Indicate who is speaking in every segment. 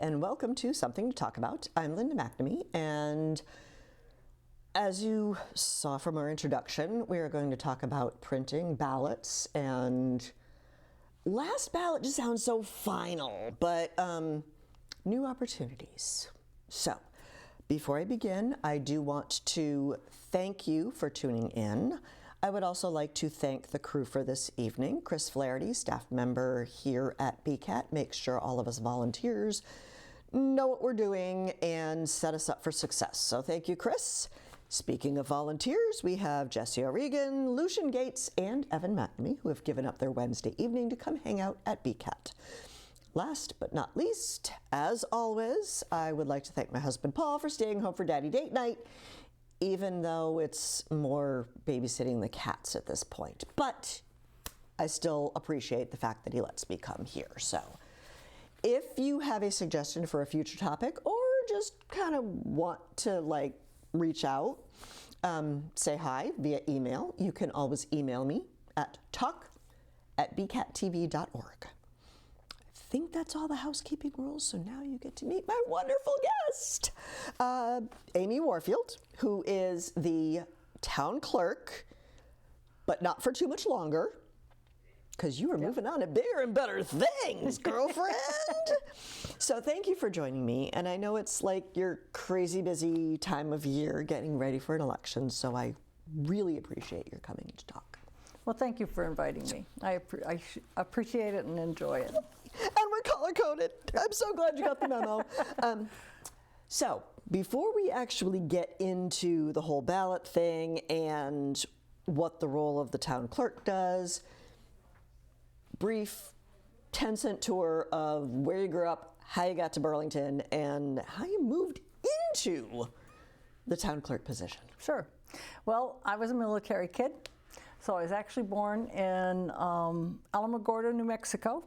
Speaker 1: and welcome to Something to Talk About. I'm Linda McNamee, and as you saw from our introduction, we are going to talk about printing ballots, and last ballot just sounds so final, but new opportunities. So, before I begin, I do want to thank you for tuning in. I would also like to thank the crew for this evening. Chris Flaherty, staff member here at BCAT, makes sure all of us volunteers know what we're doing and set us up for success. So thank you, Chris. Speaking of volunteers, we have Jesse O'Regan, Lucian Gates, and Evan McNamee, who have given up their Wednesday evening to come hang out at BCAT. Last but not least, as always, I would like to thank my husband Paul for staying home for Daddy Date Night, even though it's more babysitting the cats at this point. But I still appreciate the fact that he lets me come here. So if you have a suggestion for a future topic or just kind of want to reach out, say hi via email, you can always email me at talk@bcattv.org. I think that's all the housekeeping rules, so now you get to meet my wonderful guest, Amy Warfield, who is the town clerk, but not for too much longer, because you are moving on to bigger and better things, girlfriend. So thank you for joining me, and I know it's like your crazy busy time of year getting ready for an election, so I really appreciate your coming to talk.
Speaker 2: Well, thank you for inviting me. I appreciate it and enjoy it.
Speaker 1: And we're color-coded. I'm so glad you got the memo. So before we actually get into the whole ballot thing and what the role of the town clerk does, brief 10-cent tour of where you grew up, how you got to Burlington, and how you moved into the town clerk position.
Speaker 2: Sure. Well, I was a military kid. So I was actually born in Alamogordo, New Mexico.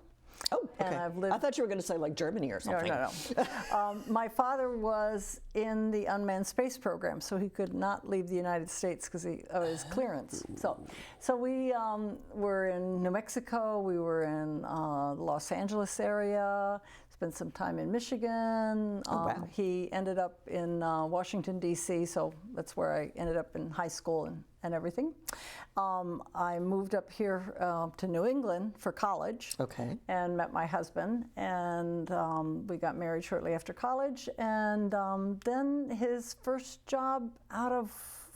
Speaker 1: Oh, okay.
Speaker 2: And I've lived...
Speaker 1: I thought you were going to say like Germany or something.
Speaker 2: No. My father was in the unmanned space program, so he could not leave the United States because of his clearance. So we were in New Mexico. We were in the Los Angeles area. Spent some time in Michigan.
Speaker 1: Wow.
Speaker 2: He ended up in Washington, D.C., so that's where I ended up in high school and everything. I moved up here to New England for college.
Speaker 1: Okay.
Speaker 2: And met my husband, and we got married shortly after college. And then his first job out of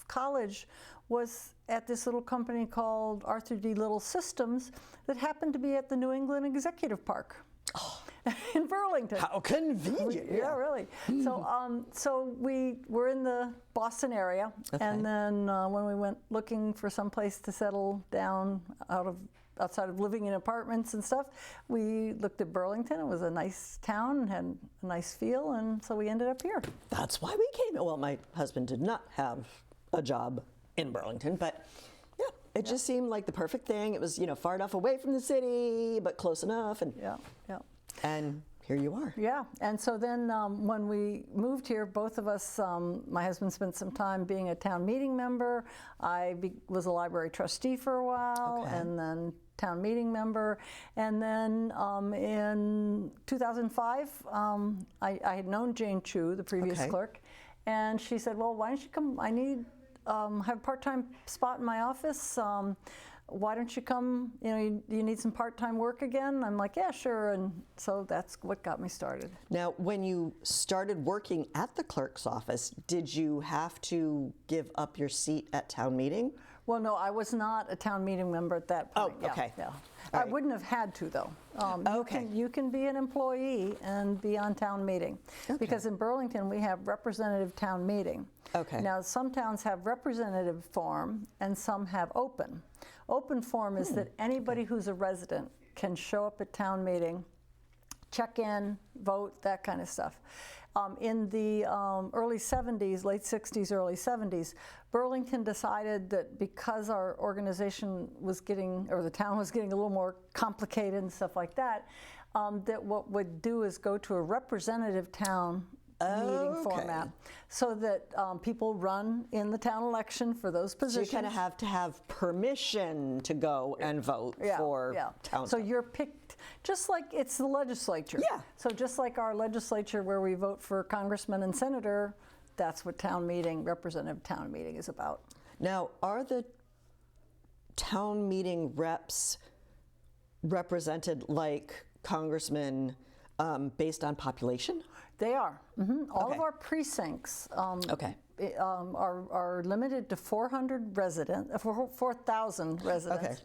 Speaker 2: college was at this little company called Arthur D. Little Systems that happened to be at the New England Executive Park. Oh. In Burlington.
Speaker 1: How convenient.
Speaker 2: Yeah, really. So we were in the Boston area, okay. And then when we went looking for some place to settle down outside of living in apartments and stuff, we looked at Burlington. It was a nice town and had a nice feel, and so we ended up here. That's
Speaker 1: why we came. Well, my husband did not have a job in Burlington, but yeah, it just seemed like the perfect thing. It was, far enough away from the city, but close enough, and and here you are.
Speaker 2: Yeah, and so then when we moved here, both of us, my husband spent some time being a town meeting member. I was a library trustee for a while, okay. And then town meeting member. And then in 2005, I had known Jane Chu, the previous clerk, and she said, well, why don't you come, I need have a part-time spot in my office. Why don't you come, you need some part-time work again? I'm like, yeah, sure, and so that's what got me started.
Speaker 1: Now, when you started working at the clerk's office, did you have to give up your seat at town meeting?
Speaker 2: Well, no, I was not a town meeting member at that point.
Speaker 1: Oh, okay.
Speaker 2: Yeah. I wouldn't have had to, though. You can be an employee and be on town meeting. Okay. Because in Burlington, we have representative town meeting.
Speaker 1: Okay.
Speaker 2: Now, some towns have representative form and some have open. Open form is that anybody who's a resident can show up at town meeting, check in, vote, that kind of stuff. In the early 70s, late 60s, early 70s, Burlington decided that because our organization was getting, or the town was getting a little more complicated and stuff like that, that what would do is go to a representative town meeting format, so that people run in the town election for those positions.
Speaker 1: So you kind of have to have permission to go and vote for town.
Speaker 2: So you're picked Just like it's the legislature.
Speaker 1: Yeah.
Speaker 2: So just like our legislature where we vote for congressman and senator, that's what town meeting, representative town meeting is about.
Speaker 1: Now, are the town meeting reps represented like congressmen based on population?
Speaker 2: They are. All of our precincts are limited to 400 residents, 4,000 residents.
Speaker 1: Okay.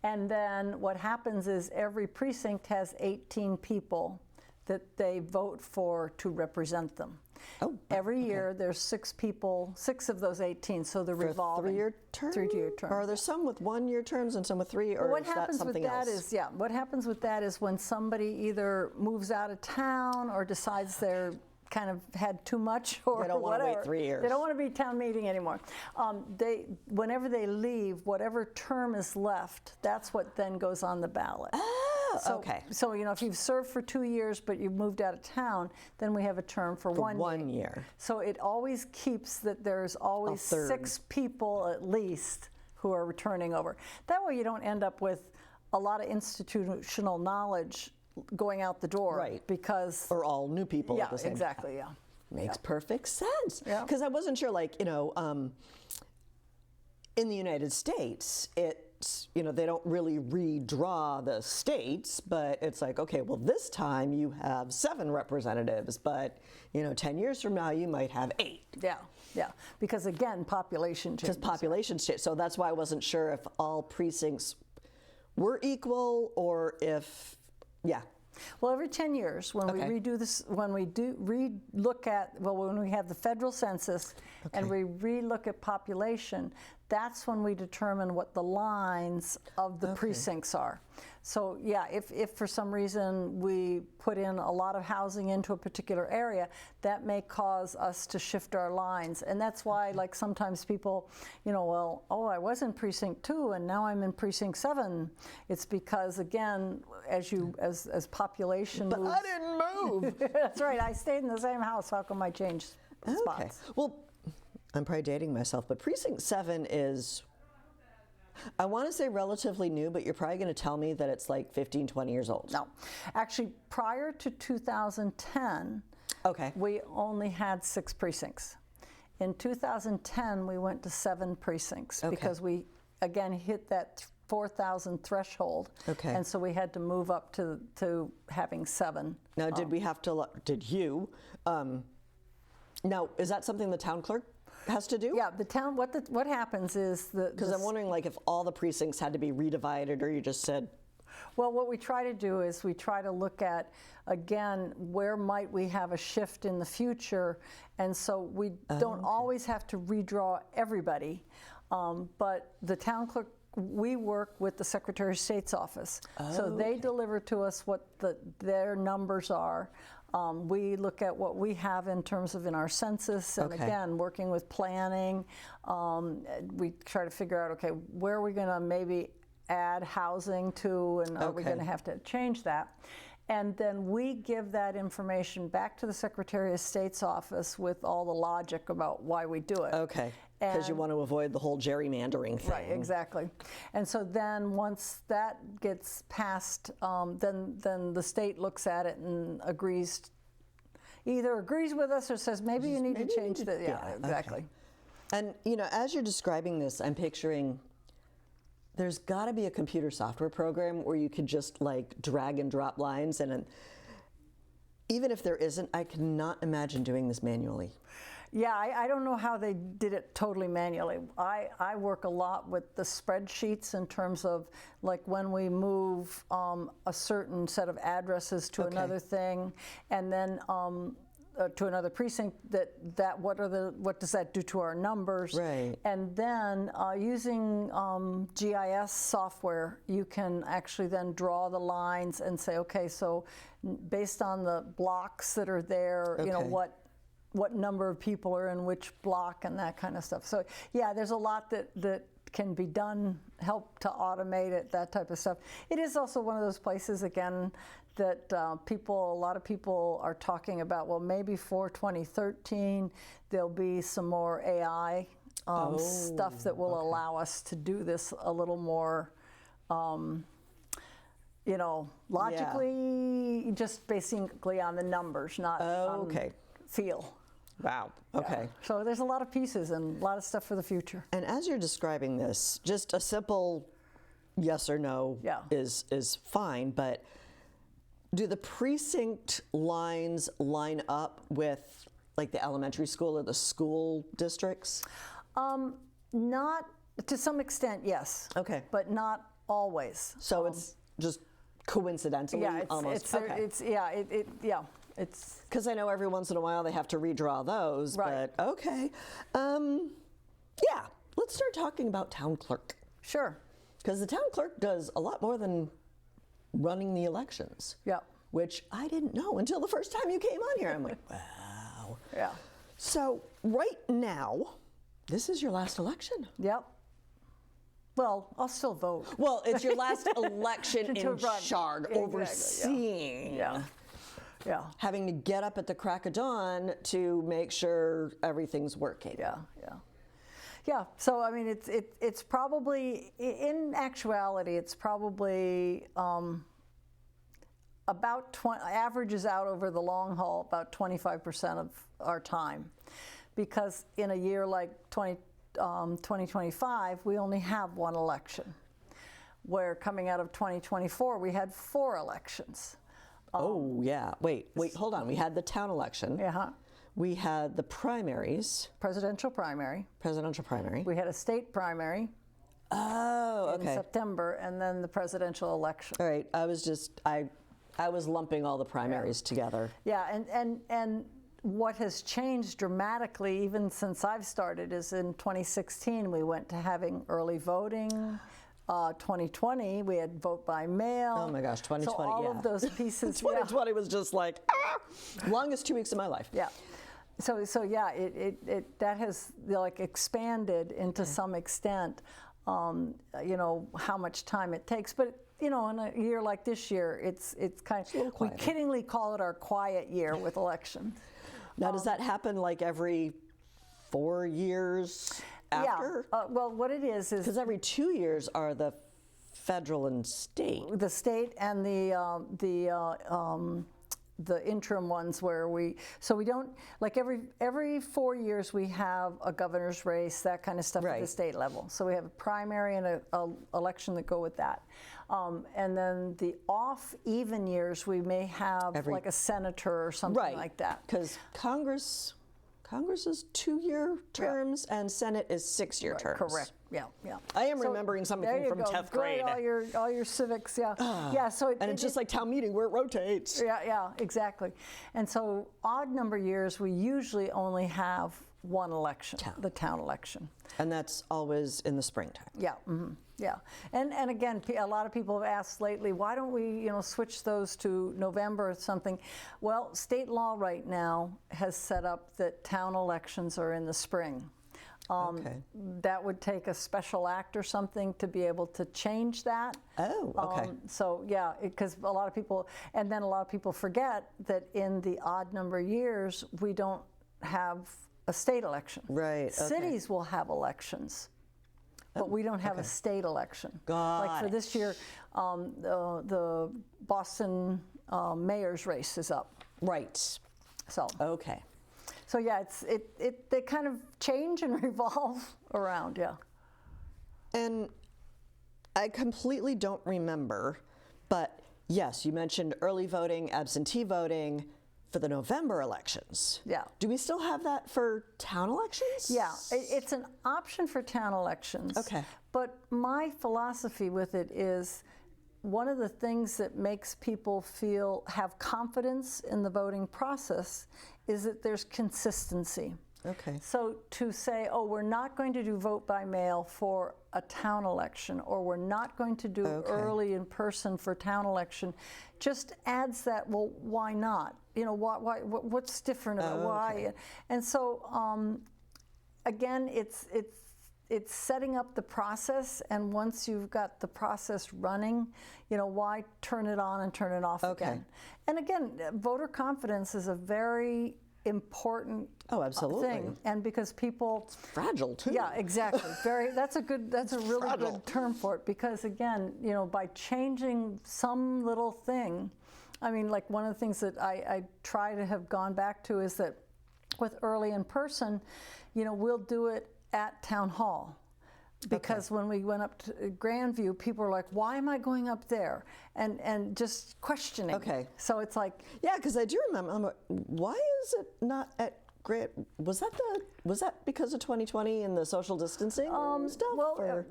Speaker 2: And then what happens is every precinct has 18 people that they vote for to represent them.
Speaker 1: Oh,
Speaker 2: Every year there's 6 people, 6 of those 18, so they're
Speaker 1: For
Speaker 2: revolving.
Speaker 1: 3-year terms?
Speaker 2: 3-year terms.
Speaker 1: Or are there some with 1-year terms and some with 3, or
Speaker 2: What
Speaker 1: is that
Speaker 2: happens with
Speaker 1: something
Speaker 2: that
Speaker 1: else?
Speaker 2: is, what happens with that is when somebody either moves out of town or decides they're kind of had too much or
Speaker 1: They don't want to
Speaker 2: whatever.
Speaker 1: wait 3 years.
Speaker 2: They don't want to be town meeting anymore. Whenever they leave, whatever term is left, that's what then goes on the ballot.
Speaker 1: Oh,
Speaker 2: So,
Speaker 1: okay.
Speaker 2: So, if you've served for 2 years but you've moved out of town, then we have a term for 1 year.
Speaker 1: 1 year.
Speaker 2: So it always keeps that there's always
Speaker 1: A third.
Speaker 2: 6 people at least who are returning over. That way you don't end up with a lot of institutional knowledge going out the door.
Speaker 1: Right.
Speaker 2: Because,
Speaker 1: Or all new people at the same time.
Speaker 2: exactly, yeah.
Speaker 1: Makes perfect sense.
Speaker 2: Yeah.
Speaker 1: Because I wasn't sure, like, in the United States, they don't really redraw the states, but it's like, okay, well, this time you have 7 representatives, but, 10 years from now you might have 8.
Speaker 2: Yeah. Because again, population changes.
Speaker 1: Because population change. So that's why I wasn't sure if all precincts were equal or if,
Speaker 2: Well, every 10 years, when we redo this, when we when we have the federal census and we relook at population, that's when we determine what the lines of the precincts are. So yeah, if for some reason we put in a lot of housing into a particular area, that may cause us to shift our lines. And that's why, like, sometimes people, I was in precinct 2 and now I'm in precinct 7. It's because, again, as population
Speaker 1: but
Speaker 2: moves.
Speaker 1: I didn't move.
Speaker 2: That's right, I stayed in the same house. How come I changed spots?
Speaker 1: Okay. Well, I'm probably dating myself, but precinct 7 is, I want to say relatively new, but you're probably going to tell me that it's like 15, 20 years old.
Speaker 2: No. Actually, prior to 2010, we only had 6 precincts. In 2010, we went to 7 precincts because we, again, hit that 4,000 threshold.
Speaker 1: Okay.
Speaker 2: And so we had to move up to having 7.
Speaker 1: Now, did you, now, is that something the town clerk has to do?
Speaker 2: Yeah, the town, what happens is
Speaker 1: Because I'm wondering, like, if all the precincts had to be redivided, or you just said.
Speaker 2: Well, what we try to do is we try to look at, again, where might we have a shift in the future, and so we don't always have to redraw everybody, but the town clerk, we work with the Secretary of State's office. So they deliver to us what their numbers are. We look at what we have in terms of in our census, and again, working with planning, we try to figure out, okay, where are we going to maybe add housing to, and are we going to have to change that? And then we give that information back to the Secretary of State's office with all the logic about why we do it.
Speaker 1: Okay, because you want to avoid the whole gerrymandering thing.
Speaker 2: Right, exactly. And so then once that gets passed, then the state looks at it and either agrees with us or says, maybe you need to change that. Yeah, exactly.
Speaker 1: And, as you're describing this, I'm picturing there's got to be a computer software program where you could just, like, drag and drop lines. And even if there isn't, I cannot imagine doing this manually.
Speaker 2: Yeah, I don't know how they did it totally manually. I work a lot with the spreadsheets in terms of, like, when we move a certain set of addresses to another thing, and then to another precinct, what does that do to our numbers?
Speaker 1: Right.
Speaker 2: And then using GIS software, you can actually then draw the lines and say, okay, so based on the blocks that are there, what number of people are in which block and that kind of stuff. So yeah, there's a lot that can be done, help to automate it, that type of stuff. It is also one of those places, again, that a lot of people are talking about, well, maybe for 2013, there'll be some more AI stuff that will allow us to do this a little more logically, just basically on the numbers, not
Speaker 1: okay.
Speaker 2: feel.
Speaker 1: Wow. Okay.
Speaker 2: Yeah. So there's a lot of pieces and a lot of stuff for the future.
Speaker 1: And as you're describing this, just a simple yes or no is fine, but do the precinct lines line up with like the elementary school or the school districts?
Speaker 2: Not to some extent, yes.
Speaker 1: Okay.
Speaker 2: But not always.
Speaker 1: So it's just coincidentally almost.
Speaker 2: It's
Speaker 1: because I know every once in a while they have to redraw those,
Speaker 2: right.
Speaker 1: But okay. Let's start talking about town clerk.
Speaker 2: Sure.
Speaker 1: Because the town clerk does a lot more than running the elections.
Speaker 2: Yeah.
Speaker 1: Which I didn't know until the first time you came on here. I'm like, wow.
Speaker 2: Yeah.
Speaker 1: So right now, this is your last election.
Speaker 2: Yep. Well, I'll still vote.
Speaker 1: Well, it's your last election in
Speaker 2: run.
Speaker 1: charge,
Speaker 2: Exactly,
Speaker 1: overseeing.
Speaker 2: Yeah. Yeah.
Speaker 1: Having to get up at the crack of dawn to make sure everything's working.
Speaker 2: Yeah. Yeah. Yeah. So I mean, it's probably, in actuality, it's probably about averages out over the long haul about 25% of our time, because in a year like 2025 we only have one election, where coming out of 2024 we had 4 elections.
Speaker 1: Oh yeah, wait, hold on. We had the town election.
Speaker 2: Yeah.
Speaker 1: We had the primaries.
Speaker 2: Presidential primary.
Speaker 1: We
Speaker 2: had a state primary.
Speaker 1: Oh, okay.
Speaker 2: In September, and then the presidential election.
Speaker 1: All right. I was lumping all the primaries together.
Speaker 2: Yeah, and what has changed dramatically even since I've started is in 2016 we went to having early voting. 2020 we had vote by mail.
Speaker 1: Oh my gosh, 2020.
Speaker 2: So all of those pieces.
Speaker 1: 2020 was just like longest 2 weeks of my life.
Speaker 2: Yeah. So yeah, it that has like expanded into some extent. How much time it takes, but in a year like this year, it's kind of, we kiddingly call it our quiet year with elections.
Speaker 1: Now, does that happen like every 4 years after?
Speaker 2: Yeah. Well, what it is
Speaker 1: because every 2 years are the federal and state.
Speaker 2: The state and the interim ones where we don't, like every 4 years we have a governor's race, that kind of stuff at the state level. So we have a primary and a election that go with that. And then the off even years we may have like a senator or something like that.
Speaker 1: Because Congress is 2-year terms and Senate is 6-year terms.
Speaker 2: Correct. Yeah, yeah.
Speaker 1: I am remembering something from 10th grade.
Speaker 2: All your civics, yeah. Yeah, so
Speaker 1: it's just like town meeting where it rotates.
Speaker 2: Yeah, exactly. And so odd number years we usually only have one election, the town election.
Speaker 1: And that's always in the springtime.
Speaker 2: Yeah. Mm-hmm. Yeah, and again, a lot of people have asked lately, why don't we, switch those to November or something? Well, state law right now has set up that town elections are in the spring. That would take a special act or something to be able to change that.
Speaker 1: Oh, okay.
Speaker 2: So yeah, because a lot of people forget that in the odd number years we don't have a state election.
Speaker 1: Right. Okay.
Speaker 2: Cities will have elections. But we don't have a state election.
Speaker 1: Like
Speaker 2: for this year, the Boston mayor's race is up.
Speaker 1: Right.
Speaker 2: So.
Speaker 1: Okay.
Speaker 2: So yeah, they kind of change and revolve around, yeah.
Speaker 1: And I completely don't remember, but yes, you mentioned early voting, absentee voting for the November elections.
Speaker 2: Yeah.
Speaker 1: Do we still have that for town elections?
Speaker 2: Yeah, it's an option for town elections.
Speaker 1: Okay.
Speaker 2: But my philosophy with it is one of the things that makes people have confidence in the voting process is that there's consistency.
Speaker 1: Okay.
Speaker 2: So to say, oh, we're not going to do vote by mail for a town election, or we're not going to do early in person for town election, just adds that, well, why not? What's different about why? And so, again, it's setting up the process, and once you've got the process running, why turn it on and turn it off again? And again, voter confidence is a very important
Speaker 1: Oh, absolutely.
Speaker 2: thing, and because people,
Speaker 1: Fragile too.
Speaker 2: yeah, exactly. That's a really
Speaker 1: Fragile.
Speaker 2: good term for it, because again, by changing some little thing, I mean, like one of the things that I try to have gone back to is that with early in person, we'll do it at Town Hall. Because when we went up to Grandview, people were like, why am I going up there? And just questioning.
Speaker 1: Okay.
Speaker 2: So it's like,
Speaker 1: Yeah, because I do remember. I'm like, why is it not at Grant? Was that because of 2020 and the social distancing and stuff?
Speaker 2: well,
Speaker 1: or?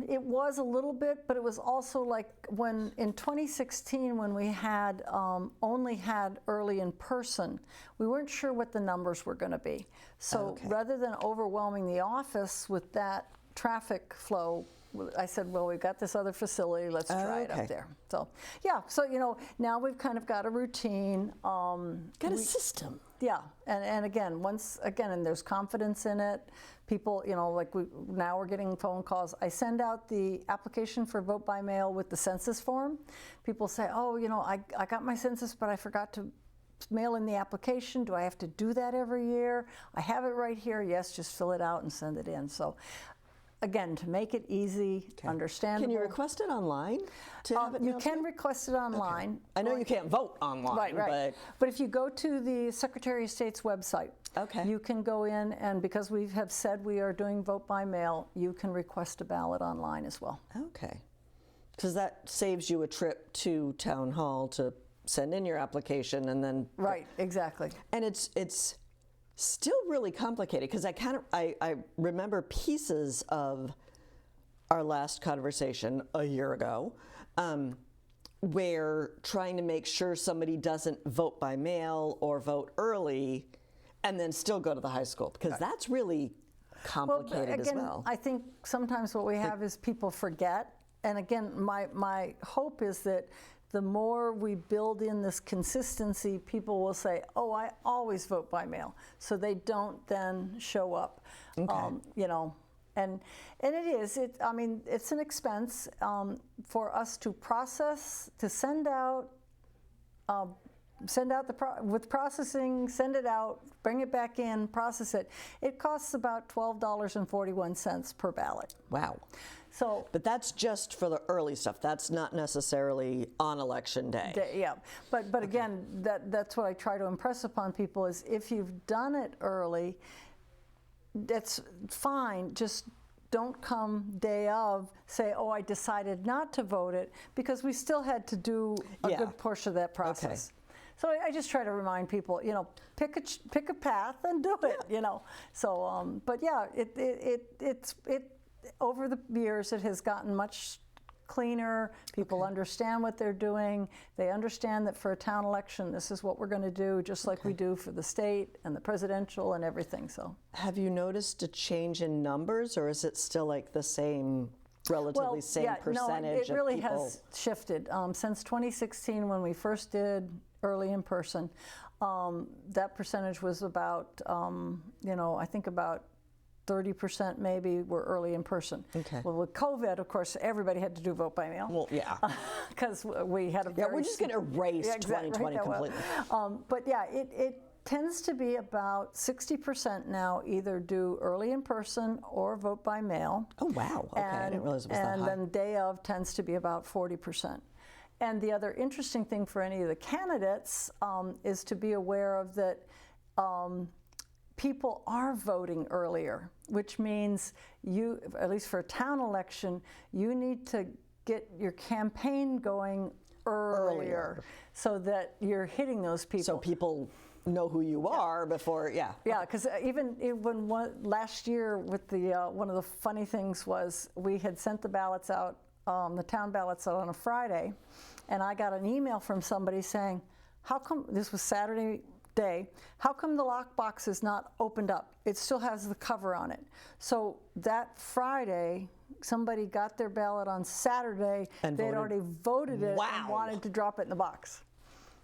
Speaker 2: it was a little bit, but it was also like when in 2016 when we had only had early in person, we weren't sure what the numbers were going to be. So rather than overwhelming the office with that traffic flow, I said, well, we've got this other facility, let's try it up there. So, yeah, so, now we've kind of got a routine.
Speaker 1: Got a system.
Speaker 2: Yeah, and again, and there's confidence in it. People, like now we're getting phone calls. I send out the application for vote by mail with the census form. People say, oh, I got my census, but I forgot to mail in the application. Do I have to do that every year? I have it right here. Yes, just fill it out and send it in. So, again, to make it easy, understandable.
Speaker 1: Can you request it online? To have it
Speaker 2: you can request it online.
Speaker 1: I know you can't vote online,
Speaker 2: right. But if you go to the Secretary of State's website, you can go in, and because we have said we are doing vote by mail, you can request a ballot online as well.
Speaker 1: Okay. Because that saves you a trip to Town Hall to send in your application and then.
Speaker 2: Right, exactly.
Speaker 1: And it's still really complicated because I remember pieces of our last conversation a year ago where trying to make sure somebody doesn't vote by mail or vote early and then still go to the high school, because that's really complicated as well.
Speaker 2: I think sometimes what we have is people forget. And again, my hope is that the more we build in this consistency, people will say, oh, I always vote by mail. So they don't then show up, and it is, it's an expense for us to process, to send out with processing, send it out, bring it back in, process it. It costs about $12.41 per ballot.
Speaker 1: Wow.
Speaker 2: So,
Speaker 1: but that's just for the early stuff. That's not necessarily on election day.
Speaker 2: Yeah, but again, that's what I try to impress upon people is if you've done it early, that's fine. Just don't come day of, say, oh, I decided not to vote it, because we still had to do a good portion of that process. So I just try to remind people, pick a path and do it, So, but yeah, it's over the years, it has gotten much cleaner. People understand what they're doing. They understand that for a town election, this is what we're going to do, just like we do for the state and the presidential and everything. So, have
Speaker 1: you noticed a change in numbers, or is it still like the same, relatively same percentage?
Speaker 2: No, it really has shifted since 2016 when we first did early in person. That percentage was about, I think about 30% maybe were early in person. Well, with COVID, of course, everybody had to do vote by mail.
Speaker 1: Well, yeah.
Speaker 2: Because we had a
Speaker 1: we're just going to erase 2020 completely.
Speaker 2: But yeah, it tends to be about 60% now either do early in person or vote by mail.
Speaker 1: Oh, wow. Okay, I didn't realize it was that high.
Speaker 2: And then day of tends to be about 40%. And the other interesting thing for any of the candidates is to be aware of that people are voting earlier, which means you, at least for a town election, you need to get your campaign going earlier so that you're hitting those people.
Speaker 1: So people know who you are before,
Speaker 2: Yeah, because even last year with the, one of the funny things was we had sent the ballots out, the town ballots out on a Friday, and I got an email from somebody saying, how come, this was Saturday day, how come the lockbox is not opened up? It still has the cover on it. So that Friday, somebody got their ballot on Saturday, and they'd already voted it and wanted to drop it in the box.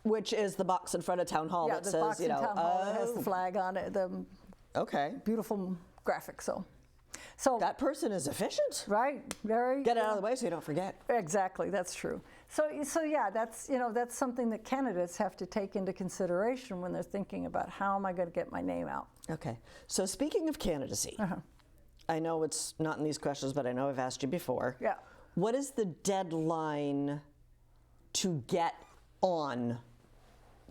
Speaker 1: Which is the box in front of Town Hall that says,
Speaker 2: box in Town Hall that has the flag on it, the beautiful graphic, So
Speaker 1: that person is efficient.
Speaker 2: Right, very.
Speaker 1: Get it out of the way so you don't forget.
Speaker 2: Exactly, that's true. So yeah, that's something that candidates have to take into consideration when they're thinking about how am I going to get my name out.
Speaker 1: Okay. So speaking of candidacy, I know it's not in these questions, but I know I've asked you before.
Speaker 2: Yeah.
Speaker 1: What is the deadline to get on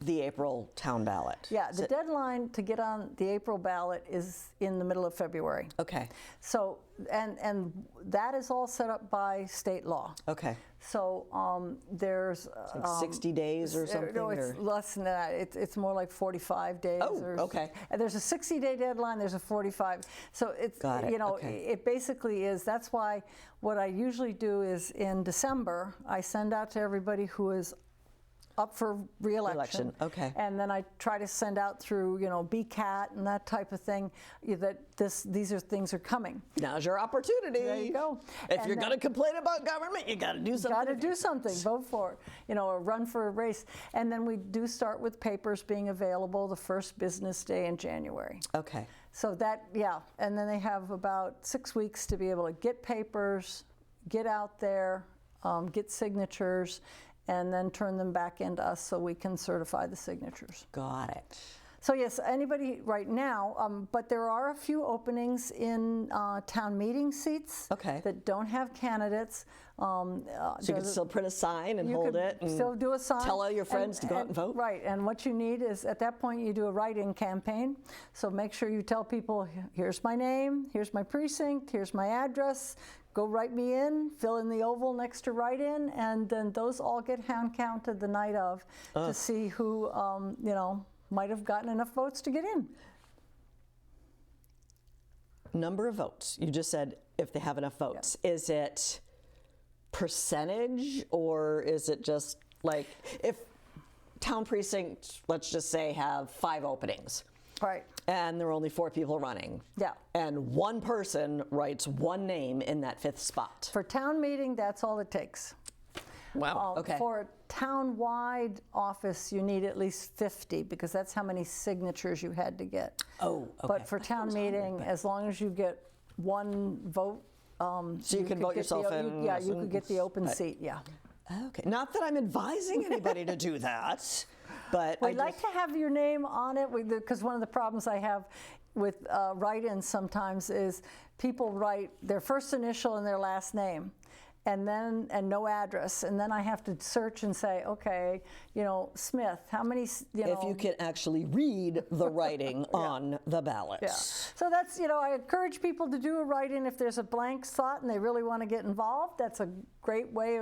Speaker 1: the April town ballot?
Speaker 2: Yeah, the deadline to get on the April ballot is in the middle of February.
Speaker 1: Okay.
Speaker 2: So, and that is all set up by state law.
Speaker 1: Okay.
Speaker 2: So there's
Speaker 1: Like 60 days or something?
Speaker 2: No, it's
Speaker 1: or?
Speaker 2: less than that. It's more like 45 days.
Speaker 1: Oh, okay.
Speaker 2: And there's a 60-day deadline. There's a 45. So it's
Speaker 1: Got it.
Speaker 2: Okay. It basically is. That's why what I usually do is in December I send out to everybody who is up for re-election.
Speaker 1: Okay.
Speaker 2: And then I try to send out through, BCAT and that type of thing, that these things are coming.
Speaker 1: Now's your opportunity.
Speaker 2: There you go.
Speaker 1: If you're going to complain about government, you got to do something.
Speaker 2: Got to do something. Vote for it. Or run for a race. And then we do start with papers being available the first business day in January.
Speaker 1: Okay.
Speaker 2: So that, yeah. And then they have about 6 weeks to be able to get papers, get out there, get signatures, and then turn them back into us so we can certify the signatures.
Speaker 1: Got it.
Speaker 2: So yes, anybody right now, but there are a few openings in town meeting seats that don't have candidates.
Speaker 1: So you can still print a sign and hold it and
Speaker 2: still do a sign.
Speaker 1: Tell all your friends to go out and vote.
Speaker 2: Right, and what you need is, at that point, you do a write-in campaign. So make sure you tell people, here's my name, here's my precinct, here's my address, go write me in, fill in the oval next to write-in, and then those all get hand counted the night of to see who, might have gotten enough votes to get in.
Speaker 1: Number of votes. You just said if they have enough votes. Yeah. Is it percentage, or is it just like if town precinct, let's just say, have 5 openings?
Speaker 2: Right.
Speaker 1: And there are only 4 people running.
Speaker 2: Yeah.
Speaker 1: And one person writes one name in that 5th spot.
Speaker 2: For town meeting, that's all it takes.
Speaker 1: Wow. Okay.
Speaker 2: For a town-wide office, you need at least 50 because that's how many signatures you had to get.
Speaker 1: Oh, okay.
Speaker 2: But for town meeting, as long as you get one vote,
Speaker 1: so you can vote yourself in.
Speaker 2: Yeah, you could get the open seat. Yeah.
Speaker 1: Okay. Not that I'm advising anybody to do that, but
Speaker 2: we'd like to have your name on it because one of the problems I have with write-ins sometimes is people write their first initial and their last name, and no address, and then I have to search and say, okay, Smith, how many,
Speaker 1: If you can actually read the writing on the ballot.
Speaker 2: Yeah. So that's, I encourage people to do a write-in if there's a blank spot and they really want to get involved. That's a great way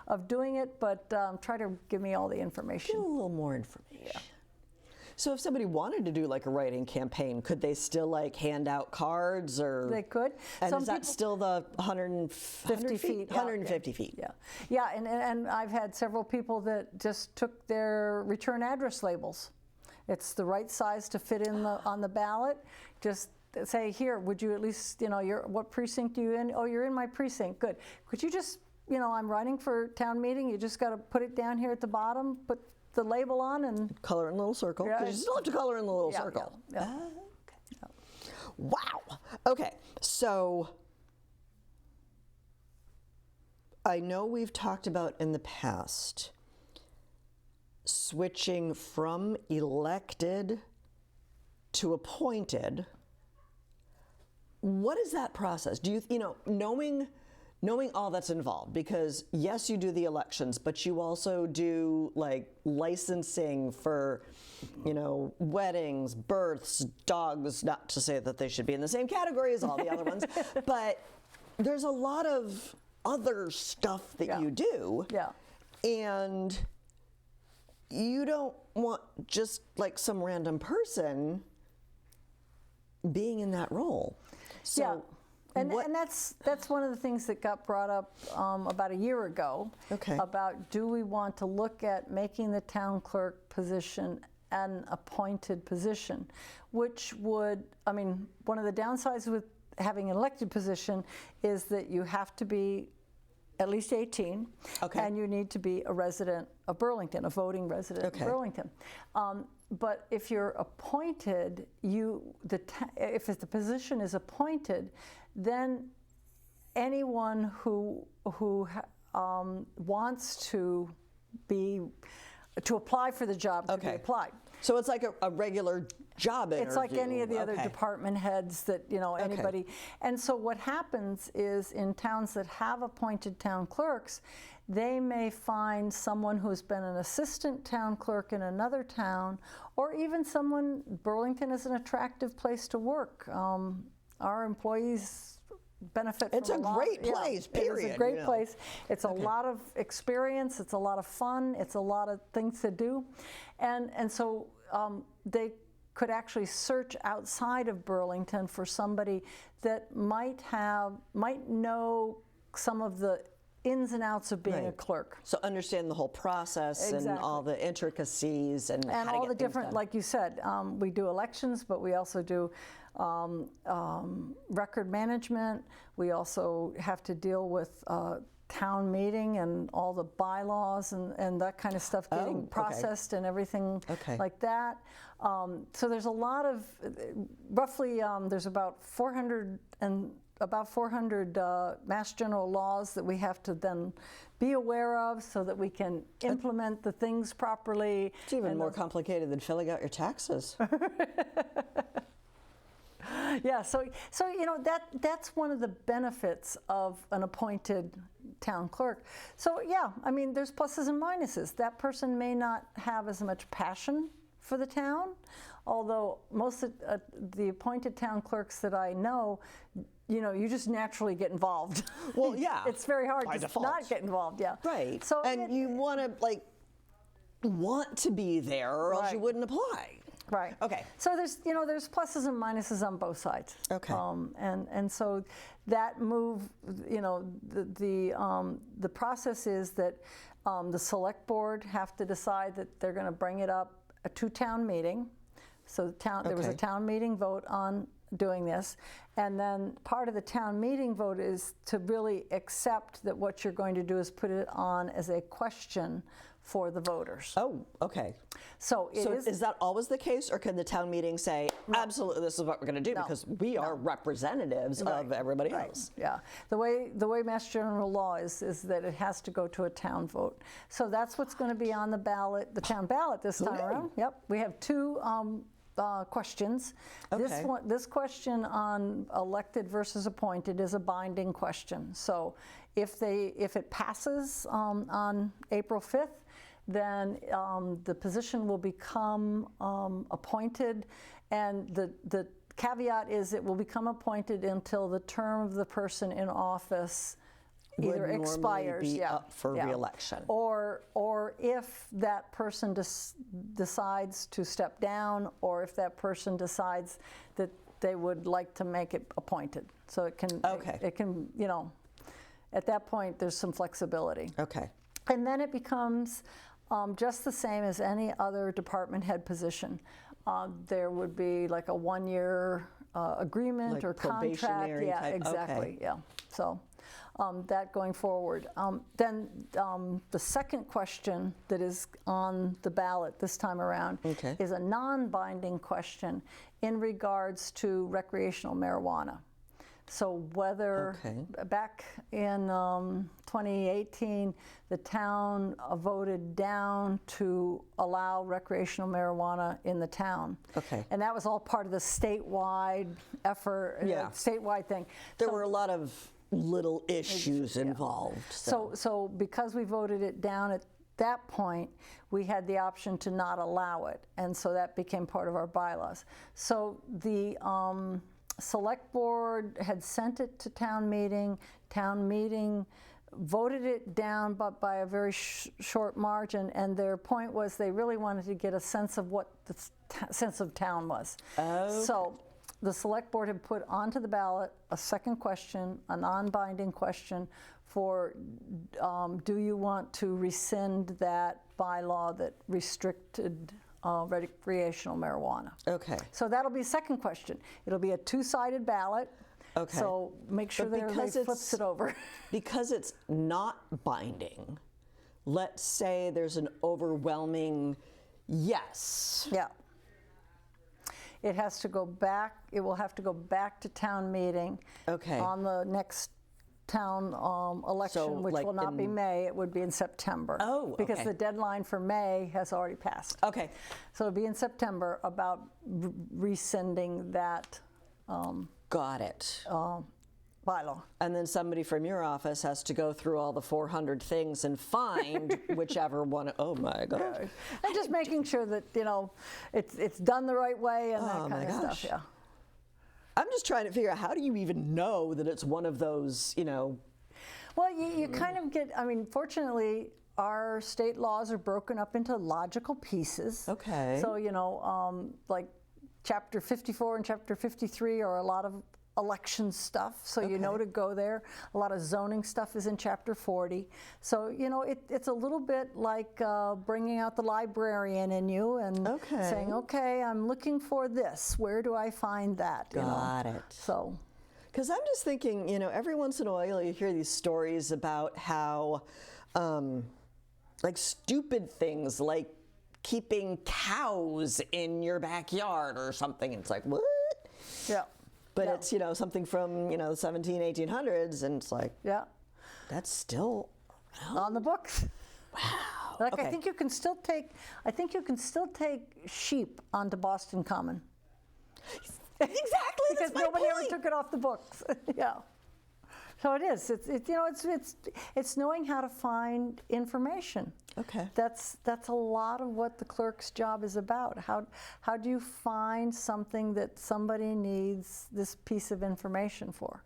Speaker 2: of doing it, but try to give me all the information.
Speaker 1: Give a little more information. Yeah. So if somebody wanted to do like a writing campaign, could they still like hand out cards or?
Speaker 2: They could.
Speaker 1: And is that still the 150 feet? 150 feet.
Speaker 2: Yeah. Yeah, and I've had several people that just took their return address labels. It's the right size to fit in on the ballot. Just say, here, would you at least, what precinct are you in? Oh, you're in my precinct. Good. Could you just, I'm running for town meeting. You just got to put it down here at the bottom, put the label on and
Speaker 1: color in a little circle, because you still have to color in the little circle.
Speaker 2: Yeah.
Speaker 1: Okay. Yeah. Wow. Okay, so I know we've talked about in the past switching from elected to appointed. What is that process? Do you, knowing all that's involved, because yes, you do the elections, but you also do like licensing for, weddings, births, dogs, not to say that they should be in the same category as all the other ones, but there's a lot of other stuff that you do.
Speaker 2: Yeah.
Speaker 1: And you don't want just like some random person being in that role. So
Speaker 2: yeah. And that's one of the things that got brought up about a year ago.
Speaker 1: Okay.
Speaker 2: About, do we want to look at making the town clerk position an appointed position, which would, one of the downsides with having an elected position is that you have to be at least 18, and you need to be a resident of Burlington, a voting resident of Burlington. But if you're appointed, if the position is appointed, then anyone who wants to apply for the job to be applied.
Speaker 1: So it's like a regular job interview.
Speaker 2: It's like any of the other department heads that, anybody. And so what happens is in towns that have appointed town clerks, they may find someone who's been an assistant town clerk in another town, or even someone, Burlington is an attractive place to work. Our employees benefit from a lot.
Speaker 1: It's a great place, period.
Speaker 2: It's a great place. It's a lot of experience. It's a lot of fun. It's a lot of things to do. And so they could actually search outside of Burlington for somebody that might know some of the ins and outs of being a clerk.
Speaker 1: So understand the whole process and all the intricacies and how to
Speaker 2: all
Speaker 1: get
Speaker 2: the
Speaker 1: things
Speaker 2: different,
Speaker 1: done.
Speaker 2: like you said, we do elections, but we also do record management. We also have to deal with town meeting and all the bylaws and that kind of stuff getting processed and everything like that. So there's a lot of, roughly there's about 400 Mass General laws that we have to then be aware of so that we can implement the things properly.
Speaker 1: It's even more complicated than filling out your taxes.
Speaker 2: Yeah, so that's one of the benefits of an appointed town clerk. So yeah, I mean, there's pluses and minuses. That person may not have as much passion for the town, although most of the appointed town clerks that I know, you just naturally get involved.
Speaker 1: Well, yeah.
Speaker 2: It's very hard
Speaker 1: by
Speaker 2: to
Speaker 1: default.
Speaker 2: not get involved, yeah.
Speaker 1: Right.
Speaker 2: So
Speaker 1: you want to want to be there, or else you wouldn't apply.
Speaker 2: Right.
Speaker 1: Okay.
Speaker 2: So there's pluses and minuses on both sides.
Speaker 1: Okay.
Speaker 2: And so that move, the process is that the select board have to decide that they're going to bring it up to town meeting. So there was a town meeting vote on doing this, and then part of the town meeting vote is to really accept that what you're going to do is put it on as a question for the voters.
Speaker 1: Oh, okay.
Speaker 2: So
Speaker 1: is that always the case, or can the town meeting say, absolutely, this is what we're going to do, because we are representatives of everybody else?
Speaker 2: Yeah. The way Mass General law is that it has to go to a town vote. So that's what's going to be on the ballot, the town ballot this time around. Yep. We have two questions.
Speaker 1: Okay.
Speaker 2: This question on elected versus appointed is a binding question. So if it passes on April 5th, then the position will become appointed, and the caveat is it will become appointed until the term of the person in office either expires,
Speaker 1: be up for re-election,
Speaker 2: or if that person decides to step down, or if that person decides that they would like to make it appointed. So it can, it can, at that point there's some flexibility.
Speaker 1: Okay.
Speaker 2: And then it becomes just the same as any other department head position. There would be like a one-year agreement or contract.
Speaker 1: Probationary
Speaker 2: Yeah,
Speaker 1: type.
Speaker 2: exactly.
Speaker 1: Okay.
Speaker 2: Yeah. So that going forward. Then the second question that is on the ballot this time around is a non-binding question in regards to recreational marijuana. So whether back in 2018, the town voted down to allow recreational marijuana in the town.
Speaker 1: Okay.
Speaker 2: And that was all part of the statewide effort, statewide thing.
Speaker 1: There were a lot of little issues involved.
Speaker 2: So because we voted it down at that point, we had the option to not allow it. And so that became part of our bylaws. So the select board had sent it to town meeting voted it down, but by a very short margin, and their point was they really wanted to get a sense of what the sense of town was. So the select board had put onto the ballot a second question, a non-binding question for do you want to rescind that bylaw that restricted recreational marijuana.
Speaker 1: Okay.
Speaker 2: So that'll be a second question. It'll be a two-sided ballot.
Speaker 1: Okay.
Speaker 2: So make sure that everybody flips it over.
Speaker 1: Because it's not binding, let's say there's an overwhelming yes.
Speaker 2: Yeah. It has to go back, it will have to go back to town meeting on the next town election,
Speaker 1: So,
Speaker 2: which
Speaker 1: like
Speaker 2: will not be May, it would be in September.
Speaker 1: Oh,
Speaker 2: because
Speaker 1: okay.
Speaker 2: the deadline for May has already passed.
Speaker 1: Okay.
Speaker 2: So it'll be in September about rescinding that
Speaker 1: Got it.
Speaker 2: bylaw.
Speaker 1: And then somebody from your office has to go through all the 400 things and find whichever one. Oh my gosh.
Speaker 2: And just making sure that, it's done the right way and that
Speaker 1: Oh
Speaker 2: kind
Speaker 1: my
Speaker 2: of
Speaker 1: gosh.
Speaker 2: stuff. Yeah.
Speaker 1: I'm just trying to figure out, how do you even know that it's one of those,
Speaker 2: Well, you kind of get, fortunately, our state laws are broken up into logical pieces.
Speaker 1: Okay.
Speaker 2: So, like Chapter 54 and Chapter 53 are a lot of election stuff, so you know to go there. A lot of zoning stuff is in Chapter 40. So, it's a little bit like bringing out the librarian in you and saying, okay, I'm looking for this. Where do I find that?
Speaker 1: Got it.
Speaker 2: So.
Speaker 1: Because I'm just thinking, every once in a while you hear these stories about how, like stupid things like keeping cows in your backyard or something. It's like, what?
Speaker 2: Yeah.
Speaker 1: But it's, something from, the 17, 1800s, and it's like, that's still around?
Speaker 2: On the books.
Speaker 1: Wow.
Speaker 2: Like, I think you can still take sheep onto Boston Common.
Speaker 1: Exactly.
Speaker 2: Because
Speaker 1: that's my
Speaker 2: nobody
Speaker 1: point.
Speaker 2: ever took it off the books. Yeah. So it is. It's knowing how to find information.
Speaker 1: Okay.
Speaker 2: That's a lot of what the clerk's job is about. How do you find something that somebody needs this piece of information for,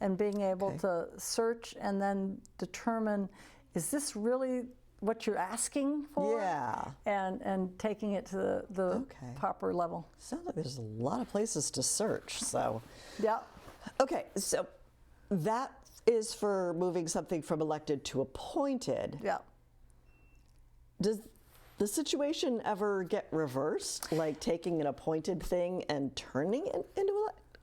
Speaker 2: and being able to search and then determine, is this really what you're asking for?
Speaker 1: Yeah.
Speaker 2: And taking it to the proper level.
Speaker 1: Sounds like there's a lot of places to search. So.
Speaker 2: Yeah.
Speaker 1: Okay. So that is for moving something from elected to appointed.
Speaker 2: Yeah.
Speaker 1: Does the situation ever get reversed, like taking an appointed thing and turning it into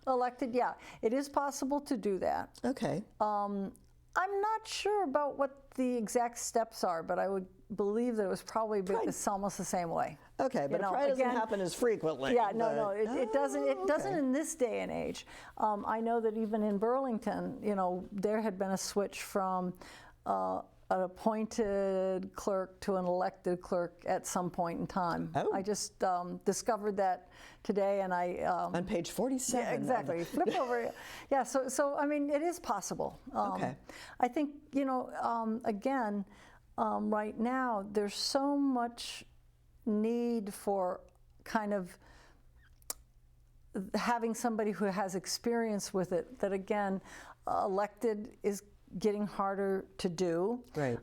Speaker 2: Elected, yeah. It is possible to do that.
Speaker 1: Okay.
Speaker 2: I'm not sure about what the exact steps are, but I would believe that it was probably it's almost the same way.
Speaker 1: Okay, but it probably doesn't happen as frequently.
Speaker 2: Yeah, no, it doesn't. It doesn't in this day and age. I know that even in Burlington, there had been a switch from an appointed clerk to an elected clerk at some point in time.
Speaker 1: Oh.
Speaker 2: I just discovered that today, and I
Speaker 1: on page 47.
Speaker 2: Yeah, exactly. Flip over. Yeah. So I mean, it is possible.
Speaker 1: Okay.
Speaker 2: I think again, right now there's so much need for kind of having somebody who has experience with it, that again, elected is getting harder to do.
Speaker 1: Right.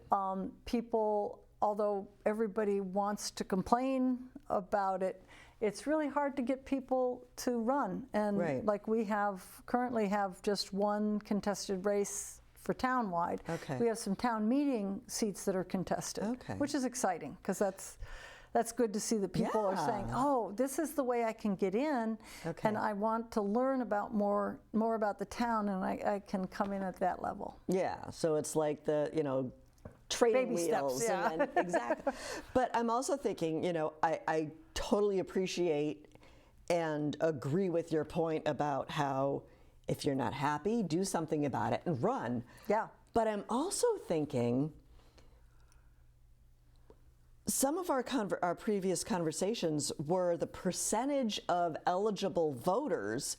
Speaker 2: People, although everybody wants to complain about it, it's really hard to get people to run. And like we currently have just one contested race for townwide.
Speaker 1: Okay.
Speaker 2: We have some town meeting seats that are contested, which is exciting, because that's good to see that people are saying, oh, this is the way I can get in, and I want to learn about more about the town, and I can come in at that level.
Speaker 1: Yeah, so it's like the, training
Speaker 2: Baby
Speaker 1: wheels.
Speaker 2: steps, yeah.
Speaker 1: And then, exactly. But I'm also thinking, I totally appreciate and agree with your point about how if you're not happy, do something about it and run.
Speaker 2: Yeah.
Speaker 1: But I'm also thinking, some of our previous conversations were the percentage of eligible voters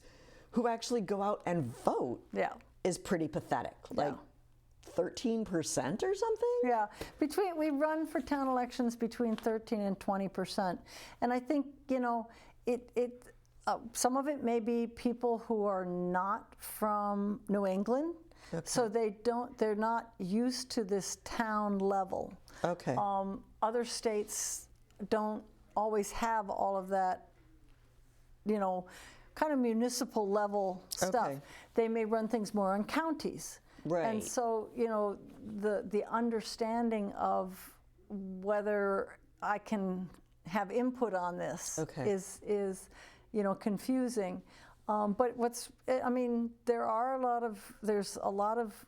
Speaker 1: who actually go out and vote is pretty pathetic. Like 13% or something?
Speaker 2: Yeah. We run for town elections between 13 and 20%. And I think, some of it may be people who are not from New England. So they're not used to this town level.
Speaker 1: Okay.
Speaker 2: Other states don't always have all of that, kind of municipal level stuff. They may run things more on counties.
Speaker 1: Right.
Speaker 2: And so, the understanding of whether I can have input on this is confusing. But there's a lot of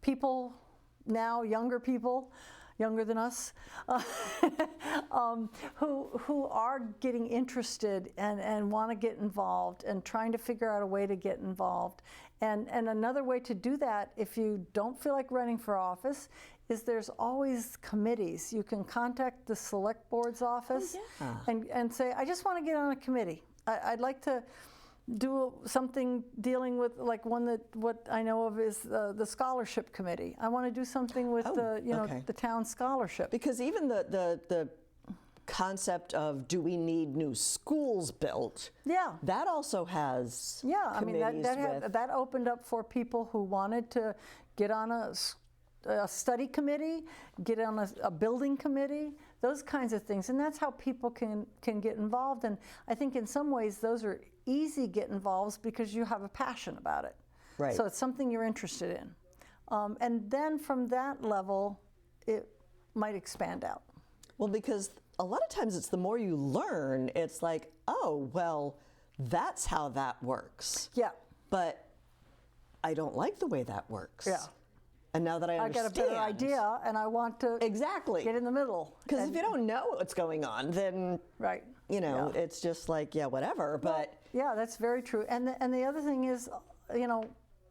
Speaker 2: people now, younger people, younger than us, who are getting interested and want to get involved and trying to figure out a way to get involved. And another way to do that, if you don't feel like running for office, is there's always committees. You can contact the select board's office and say, I just want to get on a committee. I'd like to do something dealing with, like one that what I know of is the scholarship committee. I want to do something with the town scholarship.
Speaker 1: Because even the concept of do we need new schools built?
Speaker 2: Yeah,
Speaker 1: that also has
Speaker 2: I mean that opened up for people who wanted to get on a study committee, get on a building committee, those kinds of things, and that's how people can get involved. And I think in some ways those are easy get involved because you have a passion about it.
Speaker 1: Right.
Speaker 2: So it's something you're interested in, and then from that level, it might expand out.
Speaker 1: Well, because a lot of times it's the more you learn, it's like, oh, well, that's how that works.
Speaker 2: Yeah.
Speaker 1: But I don't like the way that works.
Speaker 2: Yeah.
Speaker 1: And now that I understand,
Speaker 2: I got a better idea, and I want to get in the middle.
Speaker 1: Because if you don't know what's going on, then it's just like whatever. But
Speaker 2: yeah, that's very true. And the other thing is,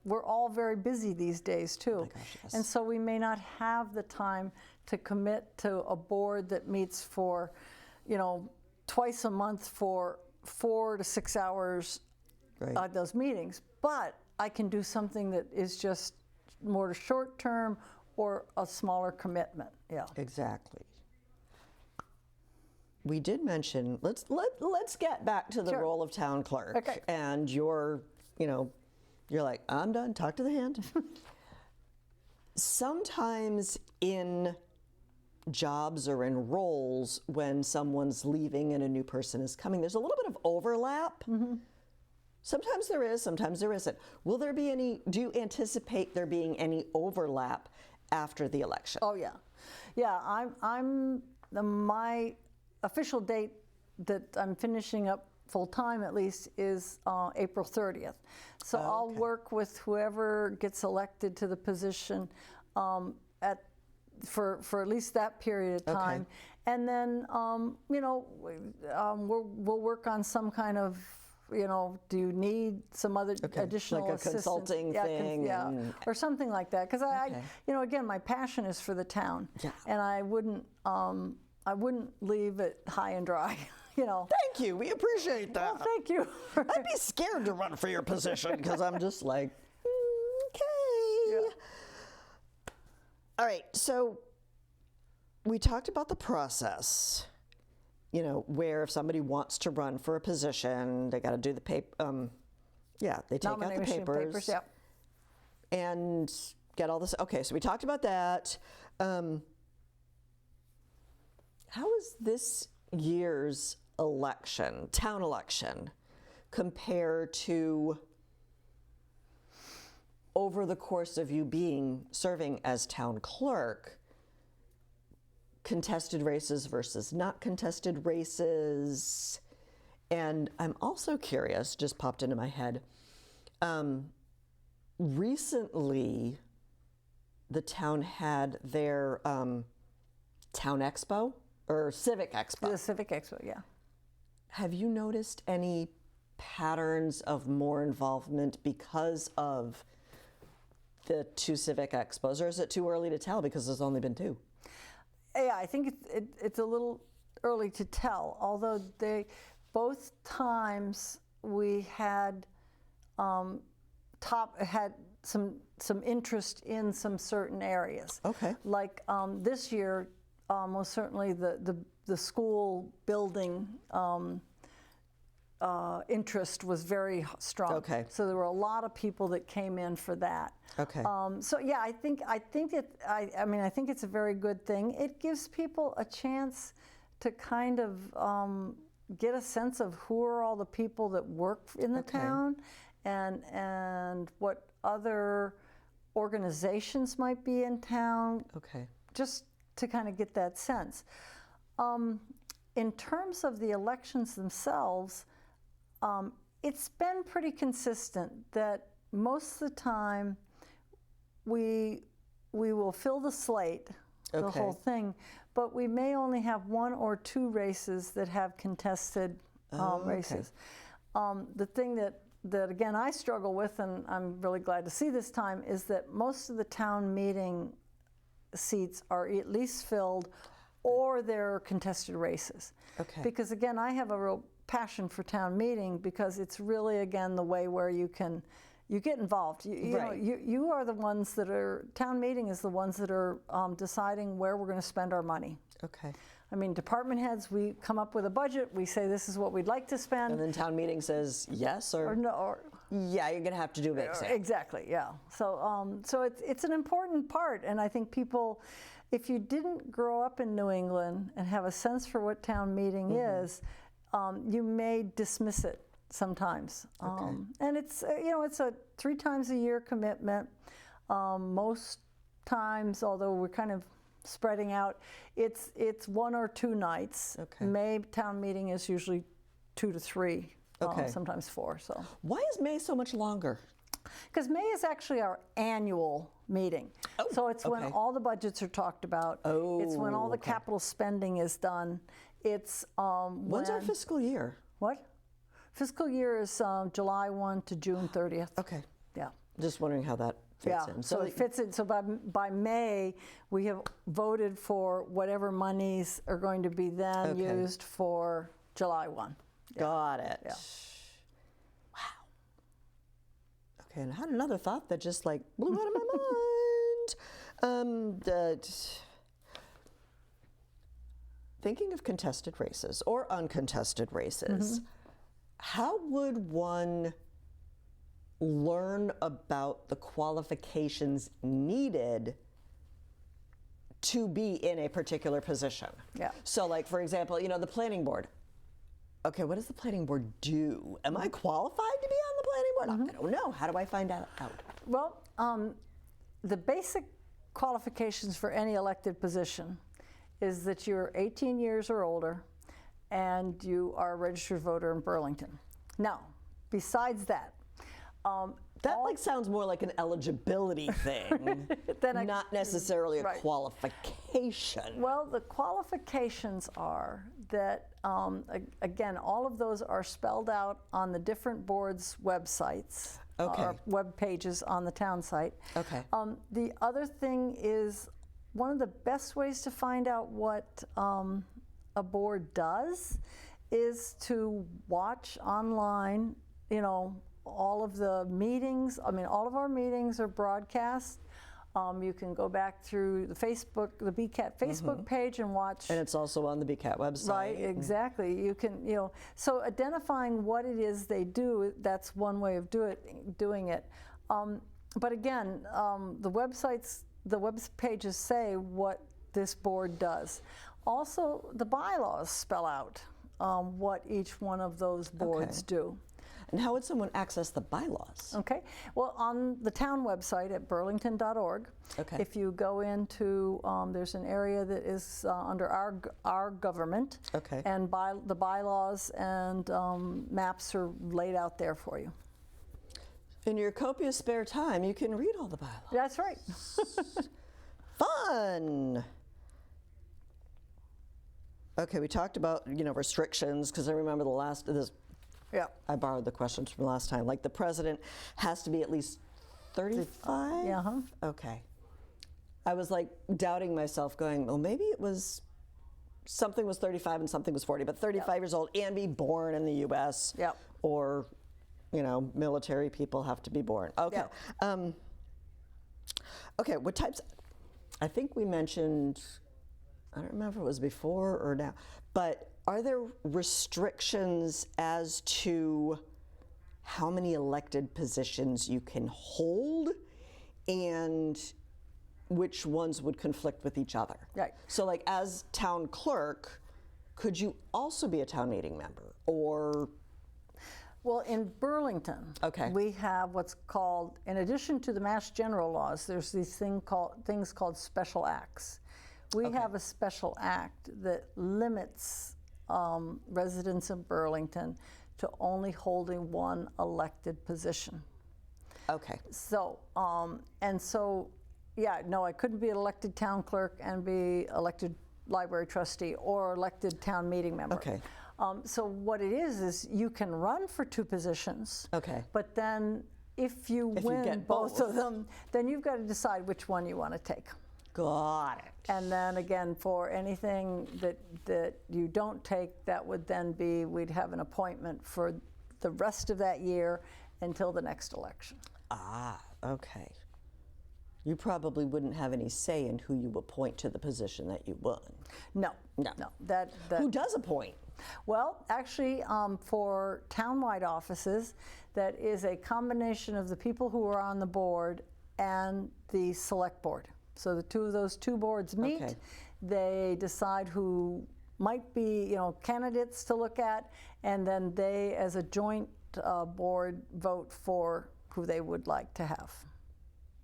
Speaker 2: we're all very busy these days too.
Speaker 1: Oh my gosh, yes.
Speaker 2: And so we may not have the time to commit to a board that meets for, twice a month for 4 to 6 hours at those meetings. But I can do something that is just more short term or a smaller commitment. Yeah.
Speaker 1: Exactly. We did mention, let's get back to the role of town clerk.
Speaker 2: Okay.
Speaker 1: And you're like, I'm done, talk to the hand. Sometimes in jobs or in roles, when someone's leaving and a new person is coming, there's a little bit of overlap. Mm-hmm. Sometimes there is, sometimes there isn't. Will there be any, do you anticipate there being any overlap after the election?
Speaker 2: Oh yeah. Yeah, my official date that I'm finishing up full-time at least is April 30th. So I'll work with whoever gets elected to the position for at least that period of time.
Speaker 1: Okay.
Speaker 2: And then, we'll work on some kind of, do you need some other additional
Speaker 1: like a
Speaker 2: assistance?
Speaker 1: consulting thing?
Speaker 2: Or something like that. Because again, my passion is for the town.
Speaker 1: Yeah.
Speaker 2: And I wouldn't leave it high and dry.
Speaker 1: Thank you. We appreciate that.
Speaker 2: Well, thank you.
Speaker 1: I'd be scared to run for your position because I'm just like, okay.
Speaker 2: Yeah.
Speaker 1: All right. So we talked about the process, where if somebody wants to run for a position, they got to do the paper. They take out the papers. And get all this. Okay. So we talked about that. How is this year's town election, compare to over the course of you serving as town clerk, contested races versus not contested races? And I'm also curious, just popped into my head, recently the town had their town expo or civic expo.
Speaker 2: The civic expo, yeah.
Speaker 1: Have you noticed any patterns of more involvement because of the 2 civic expos, or is it too early to tell because there's only been 2?
Speaker 2: Yeah, I think it's a little early to tell, although both times we had had some interest in some certain areas.
Speaker 1: Okay.
Speaker 2: Like this year, most certainly the school building interest was very strong.
Speaker 1: Okay.
Speaker 2: So there were a lot of people that came in for that.
Speaker 1: Okay.
Speaker 2: So yeah, I think it's a very good thing. It gives people a chance to kind of get a sense of who are all the people that work in the town, and what other organizations might be in town.
Speaker 1: Okay.
Speaker 2: Just to kind of get that sense. In terms of the elections themselves, it's been pretty consistent that most of the time we will fill the slate the
Speaker 1: Okay.
Speaker 2: whole thing. But we may only have 1 or 2 races that have contested races. The thing that again I struggle with, and I'm really glad to see this time, is that most of the town meeting seats are at least filled, or they're contested races.
Speaker 1: Okay.
Speaker 2: Because again, I have a real passion for town meeting, because it's really, again, the way where you get involved. You know,
Speaker 1: Right.
Speaker 2: you are the ones that are, town meeting is the ones that are deciding where we're going to spend our money.
Speaker 1: Okay.
Speaker 2: I mean, department heads, we come up with a budget, we say this is what we'd like to spend.
Speaker 1: And then town meeting says yes or
Speaker 2: no, or
Speaker 1: yeah, you're going to have to do a big sale.
Speaker 2: exactly, yeah. So it's an important part, and I think people, if you didn't grow up in New England and have a sense for what town meeting is, you may dismiss it sometimes. And it's it's a 3 times a year commitment. Most times, although we're kind of spreading out, it's 1 or 2 nights.
Speaker 1: Okay.
Speaker 2: May town meeting is usually 2 to 3,
Speaker 1: Okay.
Speaker 2: sometimes 4. So.
Speaker 1: Why is May so much longer?
Speaker 2: Because May is actually our annual meeting.
Speaker 1: Oh,
Speaker 2: so it's when
Speaker 1: okay.
Speaker 2: all the budgets are talked about. It's when all the
Speaker 1: okay.
Speaker 2: capital spending is done. It's
Speaker 1: When's our fiscal year?
Speaker 2: What? Fiscal year is July 1 to June 30th.
Speaker 1: Okay.
Speaker 2: Yeah.
Speaker 1: Just wondering how that fits in.
Speaker 2: So it fits in. So by May, we have voted for whatever monies are going to be then
Speaker 1: Okay.
Speaker 2: used for July 1.
Speaker 1: Got it.
Speaker 2: Yeah.
Speaker 1: Wow. Okay, and I had another thought that just like blew out of my mind. Thinking of contested races or uncontested races, how would one learn about the qualifications needed to be in a particular position?
Speaker 2: Yeah.
Speaker 1: So like, for example, the planning board. Okay, what does the planning board do? Am I qualified to be on the planning board? I don't know. How do I find out?
Speaker 2: Well, the basic qualifications for any elected position is that you're 18 years or older and you are a registered voter in Burlington. Now, besides that,
Speaker 1: That sounds more like an eligibility thing, not necessarily a
Speaker 2: right.
Speaker 1: qualification.
Speaker 2: Well, the qualifications are that, again, all of those are spelled out on the different boards' websites, or web pages on the town site.
Speaker 1: Okay.
Speaker 2: The other thing is, one of the best ways to find out what a board does is to watch online, all of the meetings. I mean, all of our meetings are broadcast. You can go back through the BCAT Facebook page and watch.
Speaker 1: And it's also on the BCAT website.
Speaker 2: Right, exactly. You can, so identifying what it is they do, that's one way of doing it. But again, the web pages say what this board does. Also, the bylaws spell out what each one of those boards do.
Speaker 1: And how would someone access the bylaws?
Speaker 2: Okay. Well, on the town website at burlington.org, if you go into, there's an area that is under our government, and the bylaws and maps are laid out there for you.
Speaker 1: In your copious spare time, you can read all the bylaws.
Speaker 2: That's right.
Speaker 1: Fun. Okay, we talked about restrictions, because I remember
Speaker 2: Yeah.
Speaker 1: I borrowed the questions from last time. Like the president has to be at least 35?
Speaker 2: Yeah.
Speaker 1: Okay. I was like doubting myself, going, well, maybe something was 35 and something was 40, but 35 years old and be born in the U.S.
Speaker 2: Yep.
Speaker 1: Or, military people have to be born. Okay.
Speaker 2: Yep.
Speaker 1: Okay, what types? I think we mentioned, I don't remember if it was before or now, but are there restrictions as to how many elected positions you can hold and which ones would conflict with each other?
Speaker 2: Right.
Speaker 1: So like as town clerk, could you also be a town meeting member or?
Speaker 2: Well, in Burlington, we have what's called, in addition to the Mass General laws, there's these things called special acts. We have a special act that limits residents in Burlington to only holding one elected position.
Speaker 1: Okay.
Speaker 2: So, Yeah, no, I couldn't be an elected town clerk and be elected library trustee or elected town meeting member.
Speaker 1: Okay.
Speaker 2: So what it is you can run for 2 positions.
Speaker 1: Okay.
Speaker 2: But then if you
Speaker 1: If you
Speaker 2: win
Speaker 1: get
Speaker 2: both
Speaker 1: both.
Speaker 2: of them, then you've got to decide which one you want to take.
Speaker 1: Got it.
Speaker 2: And then again, for anything that you don't take, that would then be, we'd have an appointment for the rest of that year until the next election.
Speaker 1: Ah, okay. You probably wouldn't have any say in who you appoint to the position that you won.
Speaker 2: No,
Speaker 1: No.
Speaker 2: no. That
Speaker 1: Who does appoint?
Speaker 2: Well, actually, for townwide offices, that is a combination of the people who are on the board and the select board. So those two boards meet.
Speaker 1: Okay.
Speaker 2: They decide who might be, candidates to look at, and then they, as a joint board, vote for who they would like to have.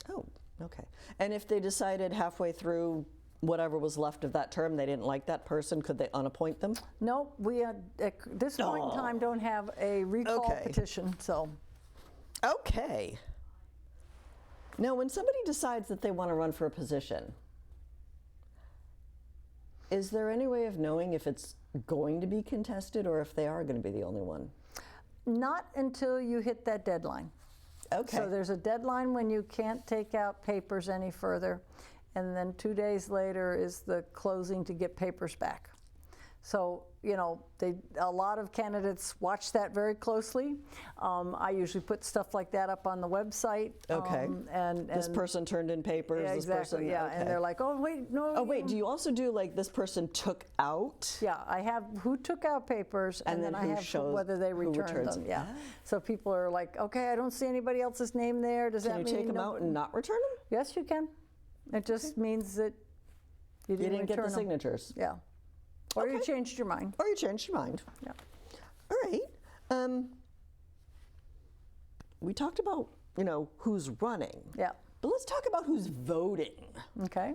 Speaker 1: Oh, okay. And if they decided halfway through whatever was left of that term, they didn't like that person, could they unappoint them?
Speaker 2: No, we at this point in time don't have a recall
Speaker 1: Okay.
Speaker 2: petition, so.
Speaker 1: Okay. Now, when somebody decides that they want to run for a position, is there any way of knowing if it's going to be contested or if they are going to be the only one?
Speaker 2: Not until you hit that deadline.
Speaker 1: Okay.
Speaker 2: So there's a deadline when you can't take out papers any further, and then 2 days later is the closing to get papers back. So, a lot of candidates watch that very closely. I usually put stuff like that up on the website.
Speaker 1: Okay.
Speaker 2: And
Speaker 1: this person turned in papers.
Speaker 2: yeah,
Speaker 1: this
Speaker 2: exactly.
Speaker 1: person.
Speaker 2: Yeah,
Speaker 1: Okay.
Speaker 2: and they're like, oh wait, no.
Speaker 1: Oh wait, do you also do like this person took out?
Speaker 2: Yeah, I have who took out papers, and then I
Speaker 1: who
Speaker 2: have
Speaker 1: shows
Speaker 2: whether they
Speaker 1: who
Speaker 2: returned
Speaker 1: returns
Speaker 2: them.
Speaker 1: them.
Speaker 2: Yeah.
Speaker 1: Ah.
Speaker 2: So people are like, okay, I don't see anybody else's name there. Does
Speaker 1: Can
Speaker 2: that
Speaker 1: you
Speaker 2: mean
Speaker 1: take them
Speaker 2: no-
Speaker 1: out and not return them?
Speaker 2: Yes, you can. It just means that you
Speaker 1: You didn't get the
Speaker 2: return 'em.
Speaker 1: signatures.
Speaker 2: Yeah. Or you
Speaker 1: Okay.
Speaker 2: changed your mind.
Speaker 1: Or you changed your mind.
Speaker 2: Yeah.
Speaker 1: All right. We talked about, who's running.
Speaker 2: Yeah.
Speaker 1: But let's talk about who's voting.
Speaker 2: Okay.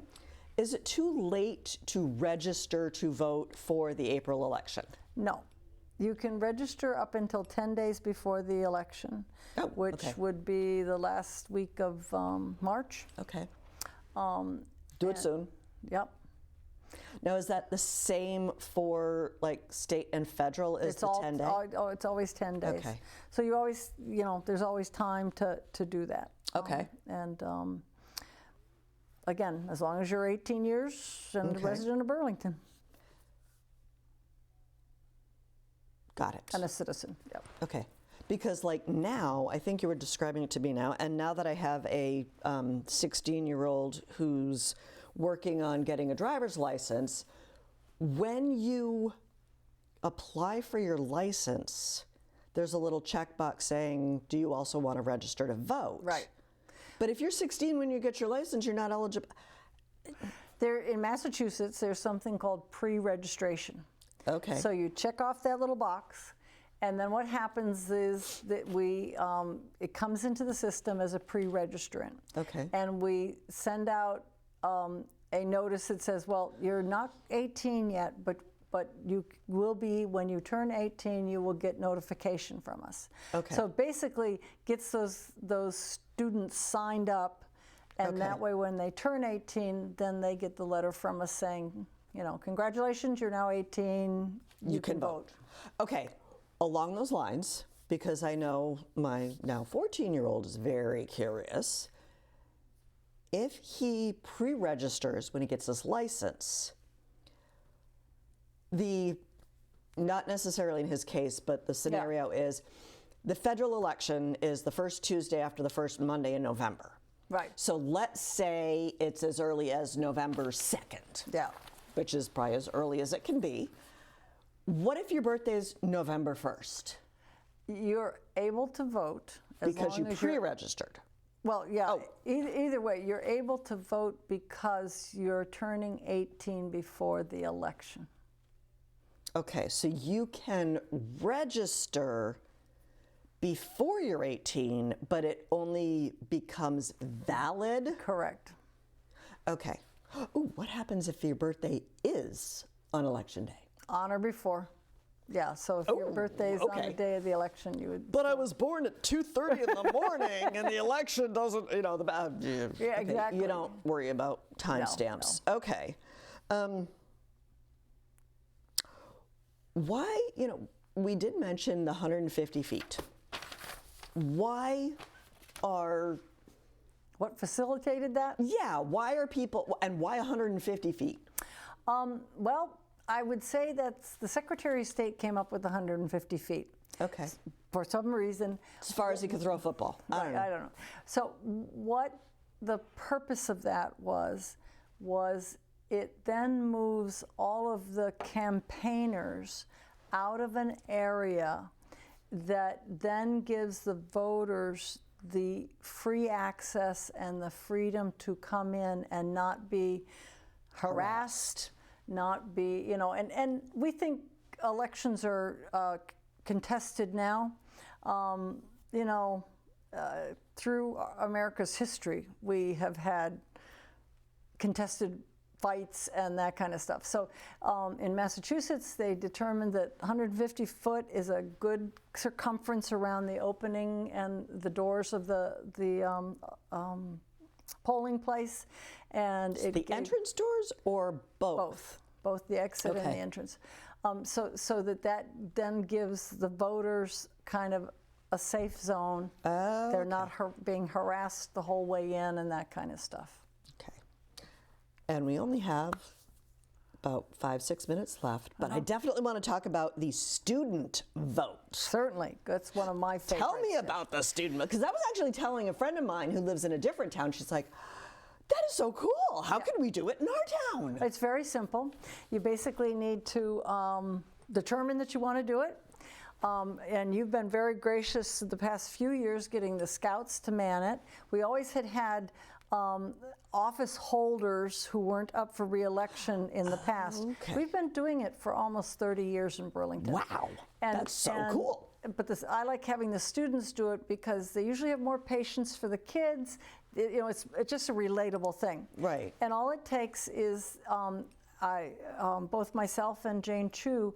Speaker 1: Is it too late to register to vote for the April election?
Speaker 2: No. You can register up until 10 days before the election,
Speaker 1: Oh,
Speaker 2: which
Speaker 1: okay.
Speaker 2: would be the last week of March.
Speaker 1: Okay. Do it soon.
Speaker 2: Yep.
Speaker 1: Now, is that the same for like state and federal? Is the 10 day?
Speaker 2: It's always 10 days.
Speaker 1: Okay.
Speaker 2: So you always, there's always time to do that.
Speaker 1: Okay.
Speaker 2: And again, as long as you're 18 years and a
Speaker 1: Okay.
Speaker 2: resident of Burlington
Speaker 1: Got it.
Speaker 2: and a citizen. Yep.
Speaker 1: Okay. Because like now, I think you were describing it to me now, and now that I have a 16-year-old who's working on getting a driver's license, when you apply for your license, there's a little checkbox saying, do you also want to register to vote?
Speaker 2: Right.
Speaker 1: But if you're 16 when you get your license, you're not eligible.
Speaker 2: In Massachusetts, there's something called pre-registration.
Speaker 1: Okay.
Speaker 2: So you check off that little box, and then what happens is that it comes into the system as a pre-registrant.
Speaker 1: Okay.
Speaker 2: And we send out a notice that says, well, you're not 18 yet, but you will be when you turn 18. You will get notification from us.
Speaker 1: Okay.
Speaker 2: So basically, gets those students signed up, and
Speaker 1: Okay.
Speaker 2: that way, when they turn 18, then they get the letter from us saying, congratulations, you're now 18. You can vote.
Speaker 1: Okay. Along those lines, because I know my now 14-year-old is very curious, if he pre-registers when he gets his license, not necessarily in his case, but the scenario is the federal election is the first Tuesday after the first Monday in November.
Speaker 2: Right.
Speaker 1: So let's say it's as early as November 2nd.
Speaker 2: Yeah.
Speaker 1: Which is probably as early as it can be. What if your birthday is November 1st?
Speaker 2: You're able to vote as
Speaker 1: Because you
Speaker 2: long as you're-
Speaker 1: pre-registered.
Speaker 2: Well, yeah.
Speaker 1: Oh.
Speaker 2: Either way, you're able to vote because you're turning 18 before the election.
Speaker 1: Okay, so you can register before you're 18, but it only becomes valid?
Speaker 2: Correct.
Speaker 1: Okay. Ooh, what happens if your birthday is on election day?
Speaker 2: On or before. Yeah, so if your birthday's on the day of the election, you would.
Speaker 1: But I was born at 2:30 in the morning, and the election doesn't,
Speaker 2: Yeah, exactly.
Speaker 1: You don't worry about timestamps.
Speaker 2: No.
Speaker 1: Okay. Why, we did mention the 150 feet. Why are...
Speaker 2: What facilitated that?
Speaker 1: Yeah, why are people, and why 150 feet?
Speaker 2: Well, I would say that the Secretary of State came up with 150 feet.
Speaker 1: Okay.
Speaker 2: For some reason.
Speaker 1: As far as he could throw a football. I don't know.
Speaker 2: So what the purpose of that was it then moves all of the campaigners out of an area that then gives the voters the free access and the freedom to come in and not be harassed, not be, and we think elections are contested now. Through America's history, we have had contested fights and that kind of stuff. So in Massachusetts, they determined that 150 foot is a good circumference around the opening and the doors of the polling place. And
Speaker 1: the entrance doors or both?
Speaker 2: Both the exit and the entrance. So that then gives the voters kind of a safe zone. They're not being harassed the whole way in and that kind of stuff.
Speaker 1: And we only have about 5-6 minutes left, but I definitely want to talk about the student vote.
Speaker 2: Certainly, that's one of my favorites.
Speaker 1: Tell me about the student vote, because I was actually telling a friend of mine who lives in a different town, she's like, that is so cool. How can we do it in our town?
Speaker 2: It's very simple. You basically need to determine that you want to do it. And you've been very gracious the past few years getting the scouts to man it. We always had office holders who weren't up for re-election in the past.
Speaker 1: Okay.
Speaker 2: We've been doing it for almost 30 years in Burlington.
Speaker 1: Wow, that's so cool.
Speaker 2: But I like having the students do it because they usually have more patience for the kids. It's just a relatable thing.
Speaker 1: Right.
Speaker 2: And all it takes is both myself and Jane Chu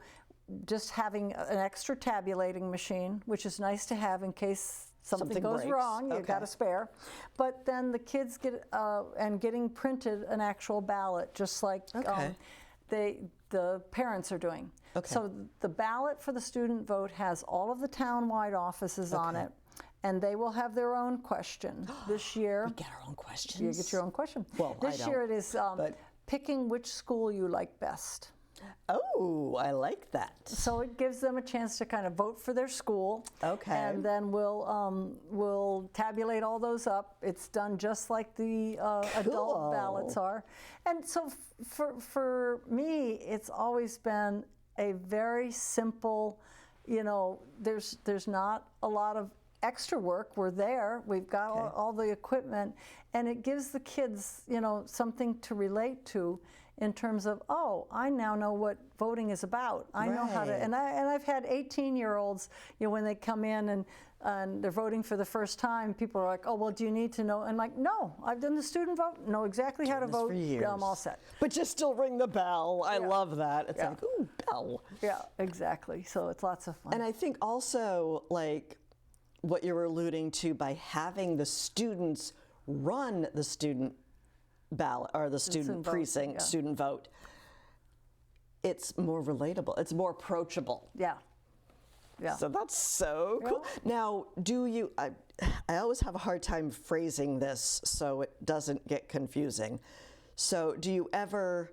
Speaker 2: just having an extra tabulating machine, which is nice to have in case something goes
Speaker 1: breaks.
Speaker 2: wrong, you've got a spare. But then the kids get, and getting printed an actual ballot, just like the parents are doing.
Speaker 1: Okay.
Speaker 2: So the ballot for the student vote has all of the town-wide offices on it, and they will have their own question. This year,
Speaker 1: we get our own questions?
Speaker 2: You get your own question.
Speaker 1: Well,
Speaker 2: this year it is picking which school you like best.
Speaker 1: Oh, I like that.
Speaker 2: So it gives them a chance to kind of vote for their school.
Speaker 1: Okay.
Speaker 2: And then we'll tabulate all those up. It's done just like the adult ballots are. And so for me, it's always been a very simple, there's not a lot of extra work. We're there. We've got all the equipment. And it gives the kids, something to relate to in terms of, I now know what voting is about. I know how to, and I've had 18-year-olds, when they come in and they're voting for the first time, people are like, well, do you need to know? And I'm like, no, I've done the student vote, know exactly how to vote, I'm all set.
Speaker 1: But you still ring the bell. I love that. It's like, ooh, bell.
Speaker 2: Yeah, exactly. So it's lots of fun.
Speaker 1: And I think also, like, what you were alluding to by having the students run the student ballot or the student precinct, student vote, it's more relatable. It's more approachable.
Speaker 2: Yeah.
Speaker 1: So that's so cool. Now, I always have a hard time phrasing this so it doesn't get confusing. So do you ever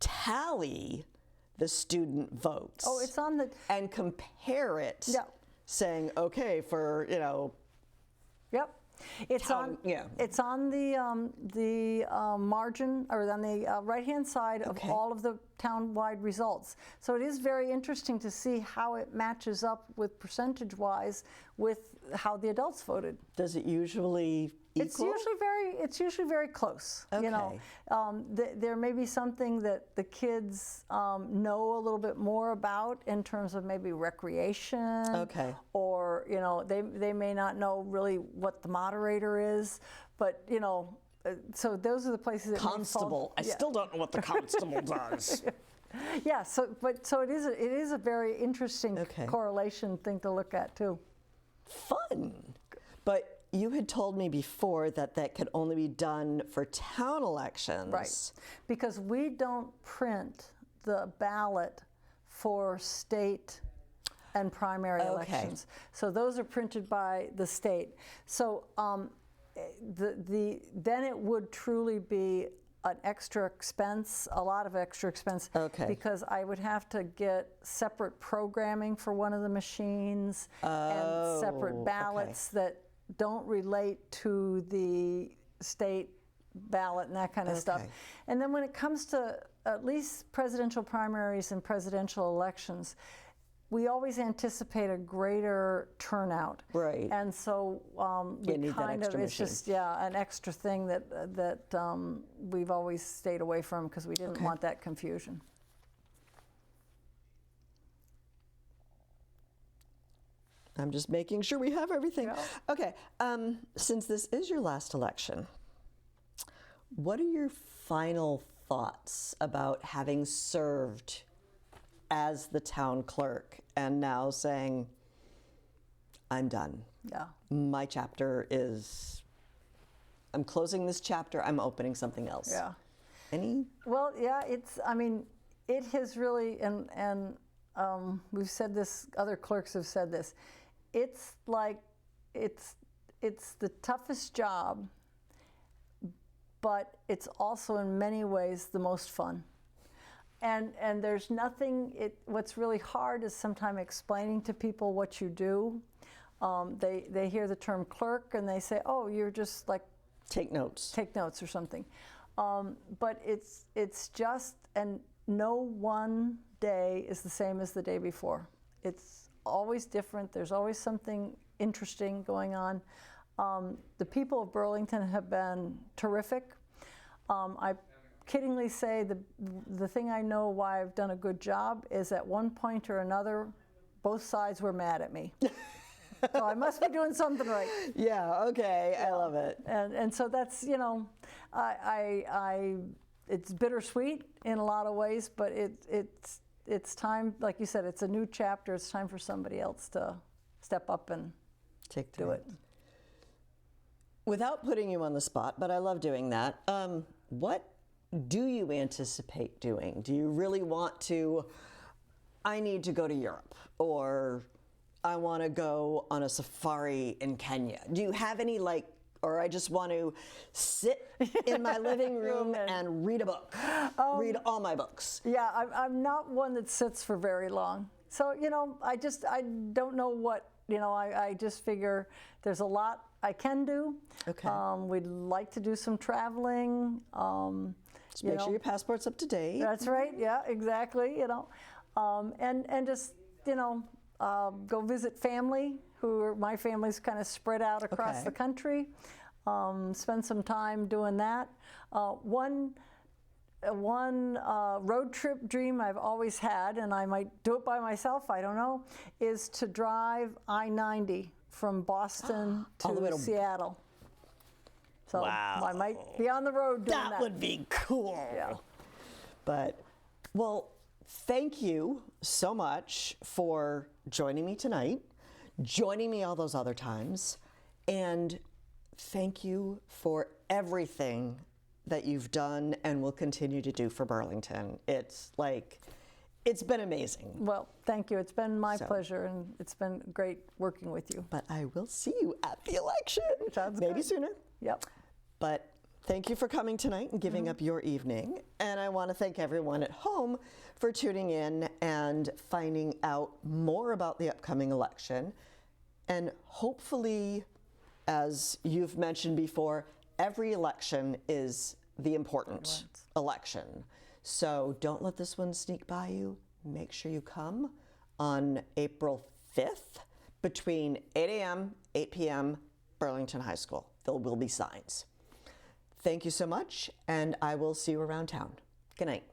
Speaker 1: tally the student votes?
Speaker 2: Oh, it's on the...
Speaker 1: And compare it, saying, okay, for,
Speaker 2: Yep. It's on the margin, or on the right-hand side of all of the town-wide results. So it is very interesting to see how it matches up with percentage-wise with how the adults voted.
Speaker 1: Does it usually equal?
Speaker 2: It's usually very close.
Speaker 1: Okay.
Speaker 2: There may be something that the kids know a little bit more about in terms of maybe recreation.
Speaker 1: Okay.
Speaker 2: Or they may not know really what the moderator is, but so those are the places that
Speaker 1: Constable. I still don't know what the constable does.
Speaker 2: Yeah, so it is a very interesting correlation thing to look at too.
Speaker 1: Fun. But you had told me before that that could only be done for town elections.
Speaker 2: Right, because we don't print the ballot for state and primary elections. So those are printed by the state. So then it would truly be an extra expense, a lot of extra expense, because I would have to get separate programming for one of the machines and separate ballots that don't relate to the state ballot and that kind of stuff. And then when it comes to at least presidential primaries and presidential elections, we always anticipate a greater turnout.
Speaker 1: Right.
Speaker 2: And so we kind of, it's just, an extra thing that we've always stayed away from because we didn't want that confusion.
Speaker 1: I'm just making sure we have everything. Yeah. Okay, since this is your last election, what are your final thoughts about having served as the town clerk and now saying, I'm done?
Speaker 2: Yeah.
Speaker 1: My chapter is, I'm closing this chapter, I'm opening something else.
Speaker 2: Yeah.
Speaker 1: Any?
Speaker 2: Well, yeah, it has really, and we've said this, other clerks have said this, it's like, it's the toughest job, but it's also in many ways the most fun. And there's nothing, what's really hard is sometimes explaining to people what you do. They hear the term clerk and they say, oh, you're just like...
Speaker 1: Take notes
Speaker 2: or something. But it's just, and no one day is the same as the day before. It's always different. There's always something interesting going on. The people of Burlington have been terrific. I kiddingly say the thing I know why I've done a good job is at one point or another, both sides were mad at me. So I must be doing something right.
Speaker 1: Yeah, okay, I love it.
Speaker 2: And so that's, you know, it's bittersweet in a lot of ways, but it's time, like you said, it's a new chapter. It's time for somebody else to step up and do it.
Speaker 1: Without putting you on the spot, but I love doing that, what do you anticipate doing? Do you really want to, I need to go to Europe, or I want to go on a safari in Kenya? Do you have any, like, or I just want to sit in my living room and read a book, read all my books?
Speaker 2: Yeah, I'm not one that sits for very long. So, you know, I don't know what, you know, I just figure there's a lot I can do.
Speaker 1: Okay.
Speaker 2: We'd like to do some traveling.
Speaker 1: Just make sure your passport's up to date.
Speaker 2: That's right, yeah, exactly, you know. And just, you know, go visit family, my family's kind of spread out across the country. Spend some time doing that. One road trip dream I've always had, and I might do it by myself, I don't know, is to drive I-90 from Boston to Seattle. So I might be on the road doing that.
Speaker 1: That would be cool.
Speaker 2: Yeah.
Speaker 1: But, well, thank you so much for joining me tonight, joining me all those other times, and thank you for everything that you've done and will continue to do for Burlington. It's like, it's been amazing.
Speaker 2: Well, thank you. It's been my pleasure, and it's been great working with you.
Speaker 1: But I will see you at the election.
Speaker 2: Sounds
Speaker 1: Maybe
Speaker 2: good.
Speaker 1: sooner.
Speaker 2: Yep.
Speaker 1: But thank you for coming tonight and giving up your evening. And I want to thank everyone at home for tuning in and finding out more about the upcoming election. And hopefully, as you've mentioned before, every election is the important election. So don't let this one sneak by you. Make sure you come on April 5th between 8 a.m., 8 p.m., Burlington High School. There will be signs. Thank you so much, and I will see you around town. Good night.